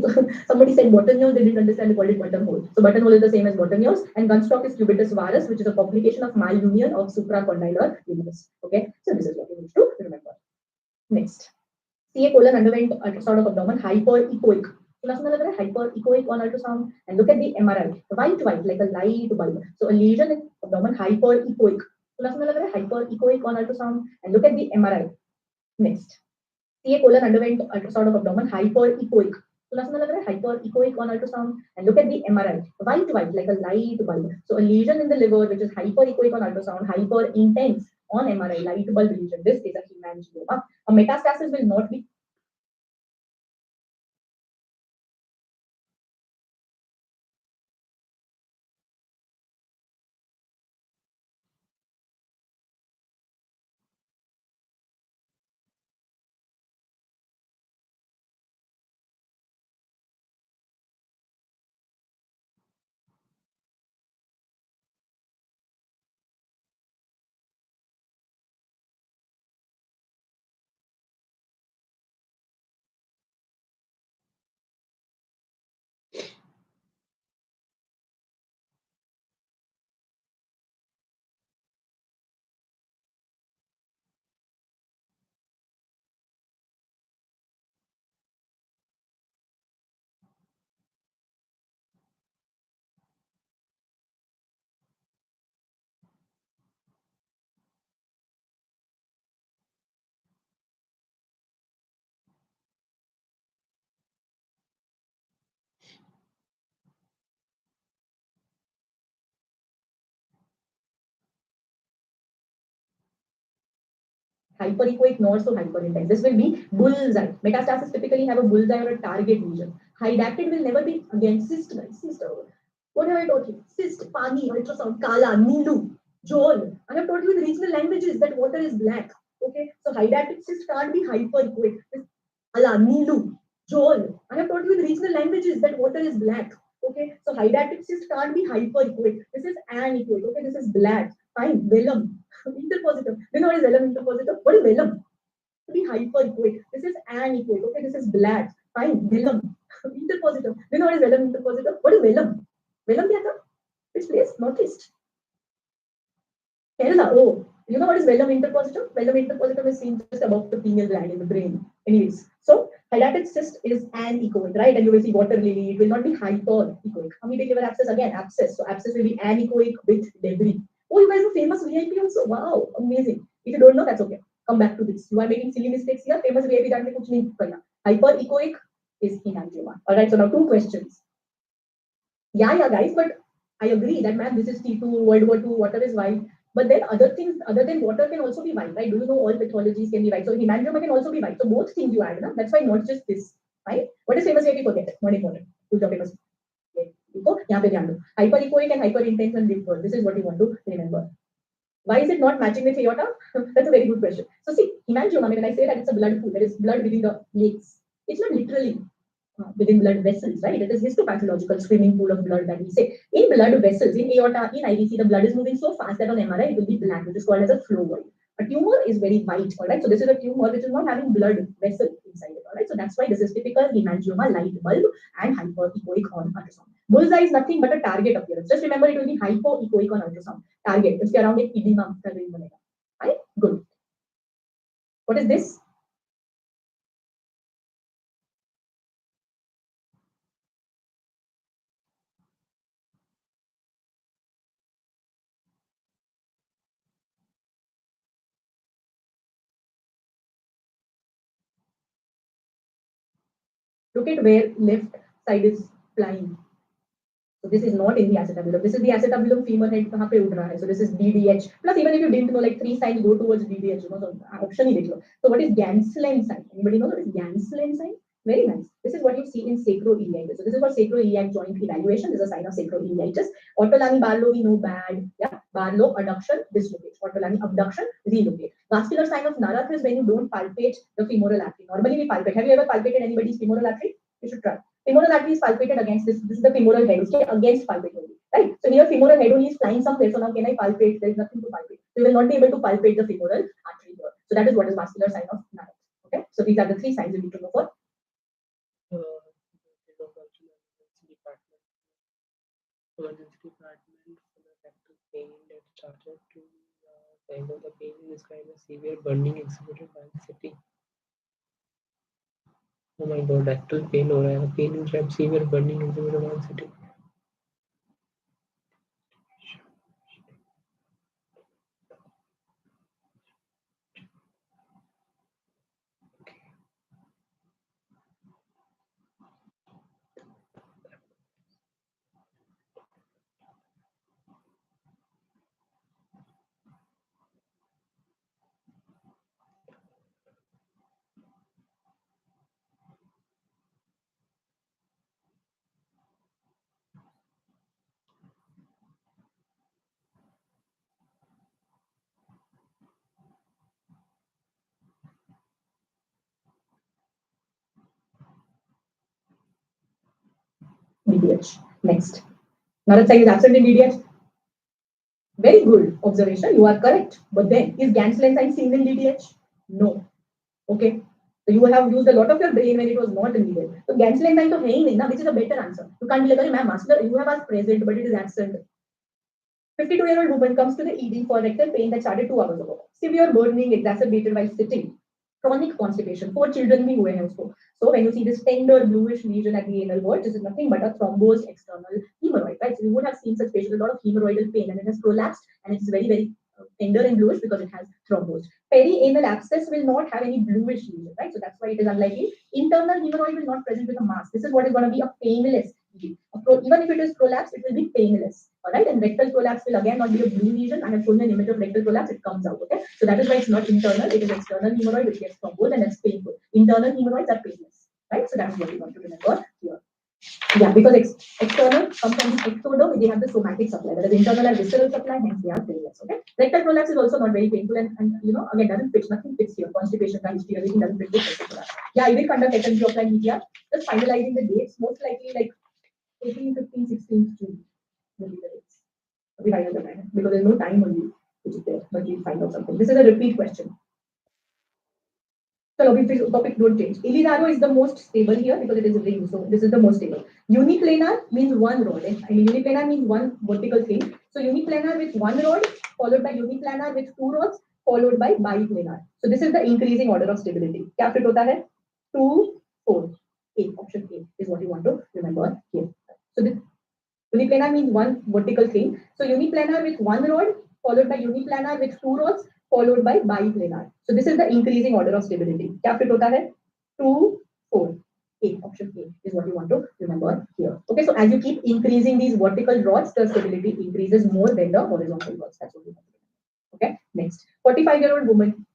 somebody said bottomures, they didn't understand, they called it buttonhole. So buttonhole is the same as bottomures, and gunstock is cubitus varus, which is a complication of malunion of supracondylar universe. Okay, so this is what you need to remember. Next, CA colon underwent ultrasound of abdomen hyperechoic. सुना सुना लग रहा है hyperechoic on ultrasound, and look at the MRI, white like a light bulb. So a lesion in abdomen hyperechoic. सुना सुना लग रहा है hyperechoic on ultrasound, and look at the MRI. Next. CA colon underwent ultrasound of abdomen hyperechoic. सुना सुना लग रहा है hyperechoic on ultrasound, and look at the MRI, white like a light bulb. So a lesion in the liver which is hyperechoic on ultrasound, hyper intense on MRI, light bulb lesion. This is a hemangioma. A metastasis will not be hyperechoic nor so hyperintense. This will be bullseye. Metastasis typically have a bullseye or a target lesion. Hydatid will never be again cyst, guys. Cyst. What have I taught you? Cyst, pani, ultrasound, kala, nilu, jol. I have taught you in regional languages that water is black. Okay, so hydatid cyst can't be hyperechoic. Ala, nilu, jol. I have taught you in regional languages that water is black. Okay, so hydatid cyst can't be hyperechoic. This is anechoic. Okay, this is black. Fine, vellum. Interpositive. You know what is vellum interpositive? What is vellum? To be hyperechoic. This is anechoic. Okay, this is black. Fine, vellum. Interpositive. You know what is vellum interpositive? What is vellum? Vellum क्या था? Which place? Northeast. Kerala. Oh, you know what is vellum interpositum? Vellum interpositum is seen just above the pineal gland in the brain. Anyways, so hydatid cyst is anechoic, right? And you will see water lily. It will not be hyperechoic. Amoebic liver abscess, again abscess. So abscess will be anechoic with debris. Oh, you guys are famous VIP also. Wow, amazing. If you don't know, that's okay. Come back to this. You are making silly mistakes here. Famous VIP जानने कुछ नहीं करना. Hyperechoic is hemangioma. All right. So now two questions. Yeah, guys. But I agree that man, this is T2, World War II. Water is white. But then other things other than water can also be white, right? Do you know all pathologies can be white? So hemangioma can also be white. So both things you add, na? That's why not just this, right? What is famous VIP? Forget. Not important. Who's your famous? देखो यहाँ पे ध्यान दो hyperechoic and hyperintense and liver. This is what you want to remember. Why is it not matching with aorta? That's a very good question. So see, hemangioma, when I say that it's a blood pool, there is blood within the legs. It's not literally within blood vessels, right? It is histopathological swimming pool of blood that we say. In blood vessels, in aorta, in IVC, the blood is moving so fast that on MRI it will be black, which is called as a flow void. A tumor is very white, all right? So this is a tumor which is not having blood vessel inside it, all right? So that's why this is typical hemangioma, light bulb, and hyperechoic on ultrasound. Bullseye is nothing but a target appearance. Just remember it will be hypoechoic on ultrasound. Target. इसके around एक edema का ring बनेगा. Right? Good. What is this? Look at where left side is flying. So this is not in the acetabulum. This is the acetabulum femur head कहाँ पे उड़ रहा है. So this is DDH. Plus even if you didn't know, like 3 signs go towards DDH. You know, so option ही देख लो. So what is Ganslen sign? Anybody know what is Ganslen sign? Very nice. This is what you see in sacroiliitis. So this is for sacroiliac joint evaluation. This is a sign of sacroiliitis. Ortolani Barlow we know bad. Yeah. Barlow adduction dislocate. Ortolani abduction relocate. Vascular sign of Narath is when you don't palpate the femoral artery. Normally we palpate. Have you ever palpated anybody's femoral artery? You should try. Femoral artery is palpated against this. This is the femoral head. Okay, against palpate only, right? So here femoral head only is flying somewhere. So now can I palpate? There is nothing to palpate. So you will not be able to palpate the femoral artery here. So that is what is vascular sign of Narath. Okay. So these are the 3 signs you need to know for. Emergency department for the rectal pain that started to tangle the pain is described as severe burning exhibited while sitting. Oh my god, rectal pain हो रहा है. Pain is like severe burning exhibited while sitting. DDH. Next. Narath sign is absent in DDH. Very good observation. You are correct. But then, is Ganslen sign seen in DDH? No. Okay. So you have used a lot of your brain when it was not needed. So Ganslen sign to है ही नहीं ना, which is a better answer. You can't be like, "Arey, ma'am, master, you have asked present, but it is absent." 52-year-old woman comes to the ED for rectal pain that started 2 hours ago. Severe burning exacerbated while sitting. Chronic constipation. 4 children भी हुए हैं उसको. So when you see this tender bluish lesion at the anal wall, this is nothing but a thrombosed external hemorrhoid, right? So you would have seen such patients with a lot of hemorrhoidal pain and it has prolapsed and it is very, very tender and bluish because it has thrombosed. Perianal abscess will not have any bluish lesion, right? So that's why it is unlikely. Internal hemorrhoid will not present with a mass. This is what is going to be a painless ED. Even if it is prolapsed, it will be painless. All right, and rectal prolapse will again not be a blue lesion. I have shown you an image of rectal prolapse, it comes out. Okay, so that is why it's not internal, it is external hemorrhoid which gets thrombosed and it's painful. Internal hemorrhoids are painless, right? So that's what we want to remember here. Yeah, because external comes from the ectoderm, they have the somatic supply, whereas internal and visceral supply, hence they are painless. Okay, rectal prolapse is also not very painful and you know again doesn't fit, nothing fits here. Constipation, history, everything doesn't fit with rectal prolapse. Yeah, I will conduct FMG offline media, just finalizing the dates, most likely like 18, 15, 16 June will be the dates. We find out the time because there's no time only which is there, but we'll find out something. This is a repeat question. So topic don't change. Iliraro is the most stable here because it is a ring, so this is the most stable. Uniplanar means one rod. I mean uniplanar means one vertical thing. So uniplanar with one rod followed by uniplanar with 2 rods followed by biplanar. So this is the increasing order of stability. क्या fit होता है? 2, 4. A option A is what you want to remember here. So this uniplanar means one vertical thing. So uniplanar with one rod followed by uniplanar with 2 rods followed by biplanar. So this is the increasing order of stability. क्या fit होता है? 2, 4. A option A is what you want to remember here. Okay, so as you keep increasing these vertical rods, the stability increases more than the horizontal rods. That's what we want to remember. Okay, next 45-year-old woman.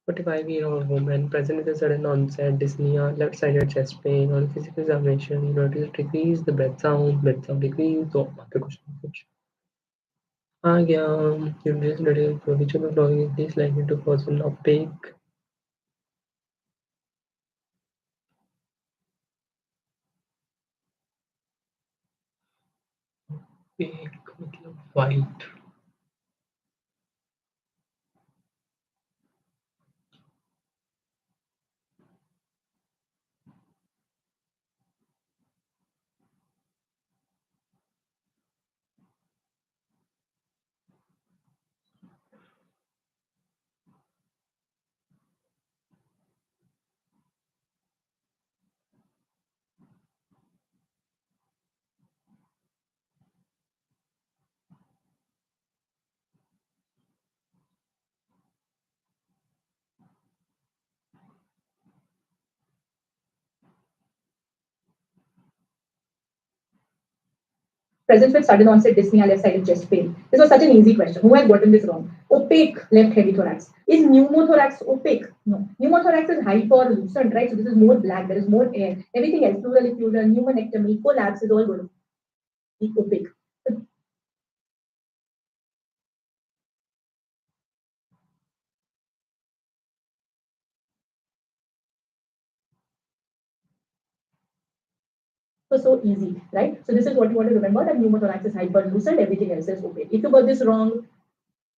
Forty-five-year-old woman present with a sudden onset dyspnea, left-sided chest pain. On physical examination, you notice decrease the breath sound decrease. तो आपके question कुछ आ गया. You notice which of the following is least likely to cause an opaque मतलब white Presents with sudden onset dyspnea, left sided chest pain. This was such an easy question. Who has gotten this wrong? Opaque left heavy thorax. Is pneumothorax opaque? No. Pneumothorax is hyperlucent, right? So this is more black, there is more air. Everything else, pleural effusion, pneumonectomy, collapse is all going to be opaque. So easy, right? So this is what you want to remember, that pneumothorax is hyperlucent, everything else is opaque. If you got this wrong,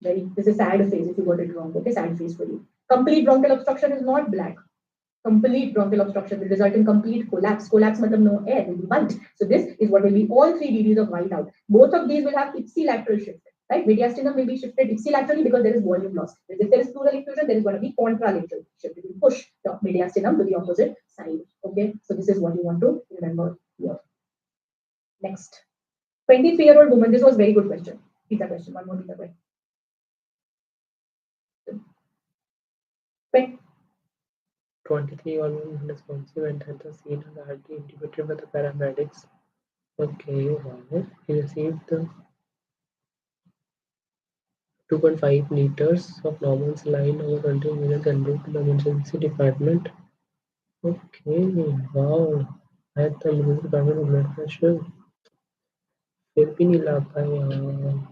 this is sad phase if you got it wrong. Okay, sad phase for you. Complete bronchial obstruction is not black. Complete bronchial obstruction will result in complete collapse. Collapse means no air, will be white. So this is what will be all 3 degrees of white out. Both of these will have ipsilateral shift, right? Mediastinum will be shifted ipsilaterally because there is volume loss. If there is pleural effusion, there is going to be contralateral shift. It will push the mediastinum to the opposite side. Okay, so this is what you want to remember here. Next, 23-year-old woman. This was very good question. Beta question. One more beta question. 23-year-old unresponsive and at the scene and hardly intubated by the paramedics. Okay, wow. He received the 2.5 liters of normal saline over 20 minutes and moved to the emergency department. Okay, wow. At the emergency department of blood pressure. फिर भी नहीं ला पाए यार.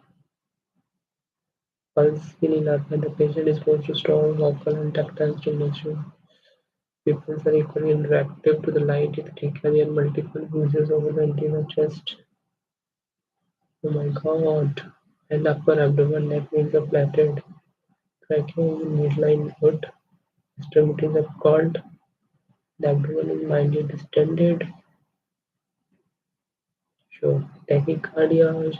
Pulse भी नहीं ला पाए. The patient is exposed to strong vocal and tactile stimulation. Pupils are equally reactive to the light if they carry multiple bruises over the anterior chest. Oh my god. And upper abdomen, neck wings are flattened. Trachea is midline foot. Extremities are curled. The abdomen is mildly distended. Sure. Tachycardia is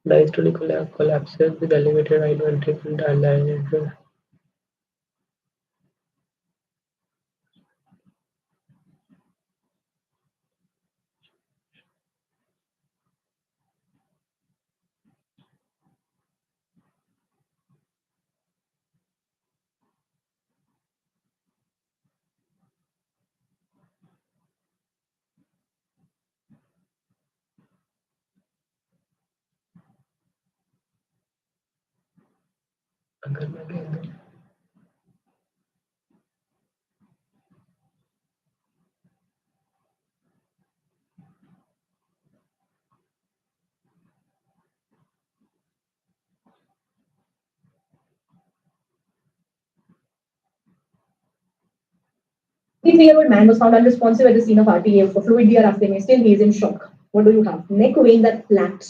diastolic collapses with elevated right ventricle dilatation. अगर मैं कह दूं Three-year-old man was found unresponsive at the scene of RTA for fluid diaphragm. Still, he is in shock. What do you have? Neck veins are flat.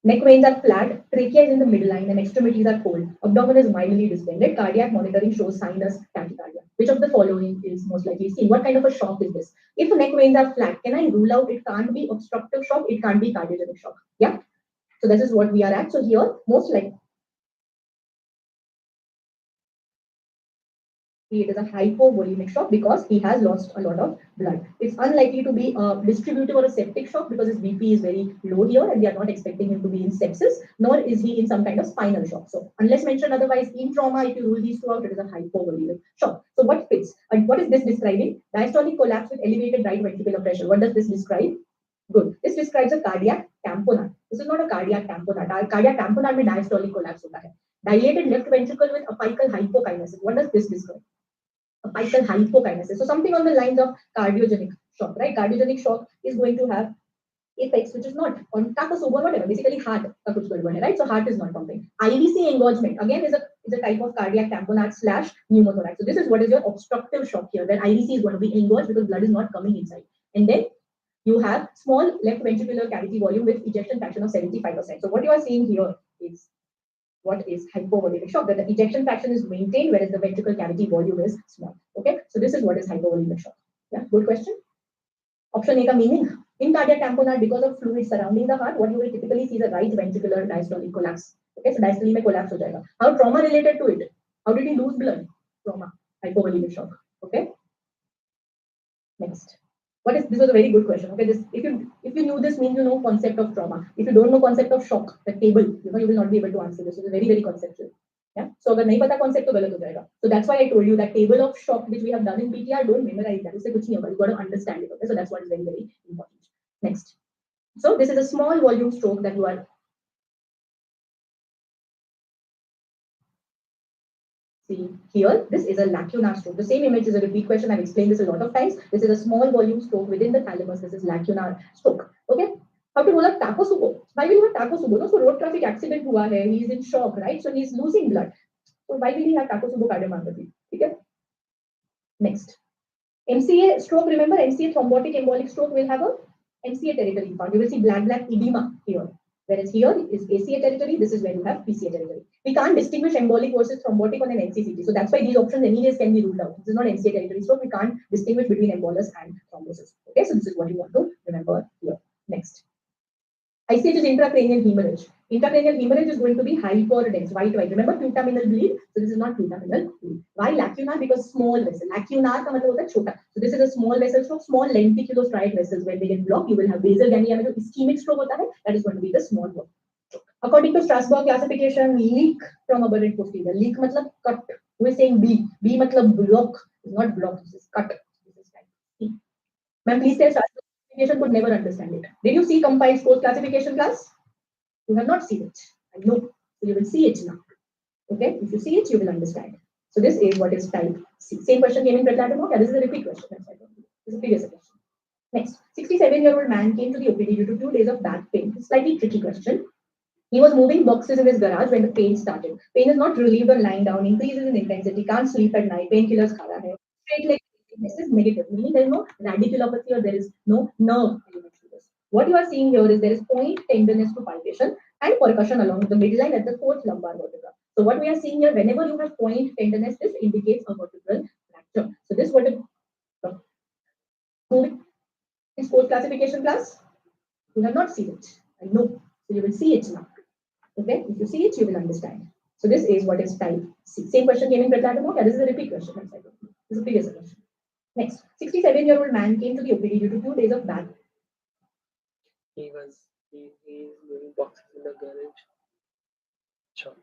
Neck veins are flat. Trachea is in the midline and extremities are cold. Abdomen is mildly distended. Cardiac monitoring shows sinus tachycardia. Which of the following is most likely seen? What kind of a shock is this? If the neck veins are flat, can I rule out it can't be obstructive shock? It can't be cardiogenic shock. Yeah. So this is what we are at. So here, most likely, it is a hypovolemic shock because he has lost a lot of blood. It's unlikely to be a distributive or a septic shock because his BP is very low here and we are not expecting him to be in sepsis, nor is he in some kind of spinal shock. So unless mentioned otherwise, in trauma, if you rule these two out, it is a hypovolemic shock. So what fits? And what is this describing? Diastolic collapse with elevated right ventricular pressure. What does this describe? Good. This describes a cardiac tamponade. This is not a cardiac tamponade. Cardiac tamponade में diastolic collapse होता है. Dilated left ventricle with apical hypokinesis. What does this describe? Apical hypokinesis. So something on the lines of cardiogenic shock, right? Cardiogenic shock is going to have effects which is not on tapas over whatever, basically heart का कुछ गड़बड़ है, right? So heart is not pumping. IVC engorgement again is a type of cardiac tamponade slash pneumothorax. So this is what is your obstructive shock here. Then IVC is going to be engorged because blood is not coming inside. And then you have small left ventricular cavity volume with ejection fraction of 75%. So what you are seeing here is what is hypovolemic shock, that the ejection fraction is maintained whereas the ventricular cavity volume is small. Okay, so this is what is hypovolemic shock. Yeah, good question. Option A ka meaning, in cardiac tamponade because of fluid surrounding the heart, what you will typically see is a right ventricular diastolic collapse. Okay, so diastole mein collapse ho jayega. How trauma related to it? How did he lose blood? Trauma, hypovolemic shock. Okay, next. What is, this was a very good question. Okay, this if you knew this means you know concept of trauma. If you don't know concept of shock, the table, you will not be able to answer this. It's very, very conceptual. Yeah. So अगर नहीं पता concept तो गलत हो जाएगा. So that's why I told you that table of shock which we have done in PTR, don't memorize that. उससे कुछ नहीं होगा. You got to understand it. Okay, so that's what is very, very important. Next. So this is a small volume stroke that you are seeing here. This is a lacunar stroke. The same image is a repeat question. I've explained this a lot of times. This is a small volume stroke within the thalamus. This is lacunar stroke. Okay. How to roll up Takotsubo? Why will you have Takotsubo? No, so road traffic accident hua hai. He is in shock, right? So he is losing blood. So why will he have Takotsubo cardiomyopathy? Okay. Next. MCA stroke, remember MCA thrombotic embolic stroke will have a MCA territory found. You will see black edema here. Whereas here is ACA territory, this is where you have PCA territory. We can't distinguish embolic versus thrombotic on an NCCT. So that's why these options anyways can be ruled out. This is not MCA territory, so we can't distinguish between embolus and thrombosis. Okay, so this is what you want to remember here. Next. ICH is intracranial hemorrhage. Intracranial hemorrhage is going to be hyperdense, white. Remember putaminal bleed? So this is not putaminal bleed. Why lacunar? Because small vessel. Lacunar का मतलब होता है छोटा. So this is a small vessel stroke, small lenticulostriate vessels. When they get blocked, you will have basal ganglia में जो ischemic stroke होता है, that is going to be the small one. According to Strasbourg classification, leak from aberrant posterior. Leak मतलब cut. Who is saying B? B मतलब block. It's not block. This is cut. This is type C. Ma'am, please tell Strasbourg classification could never understand it. Did you see compiled post classification class? You have not seen it. I know. So you will see it now. Okay? If you see it, you will understand. So this is what is type C. Same question came in Pretlatamo. Yeah, this is a repeat question. That's why this is a previous question. Next, 67-year-old man came to the OPD due to 2 days of back pain. Slightly tricky question. He was moving boxes in his garage when the pain started. Pain is not relieved on lying down, increases in intensity, can't sleep at night, painkillers kha raha hai. Straight leg, this is negative, meaning there is no radiculopathy or there is no nerve element to this. What you are seeing here is there is point tenderness to palpation and percussion along the midline at the 4th lumbar vertebra. So what we are seeing here, whenever you have point tenderness, this indicates a vertebral fracture. So this vertebral moving in sports classification class, you have not seen it. I know. So you will see it now. Okay, if you see it, you will understand. So this is what is type C. Same question came in Pretlatamo. Yeah, this is a repeat question. This is a previous question. Next, 67-year-old man came to the OPD due to 2 days of back. He is moving boxes in the garage. Sure.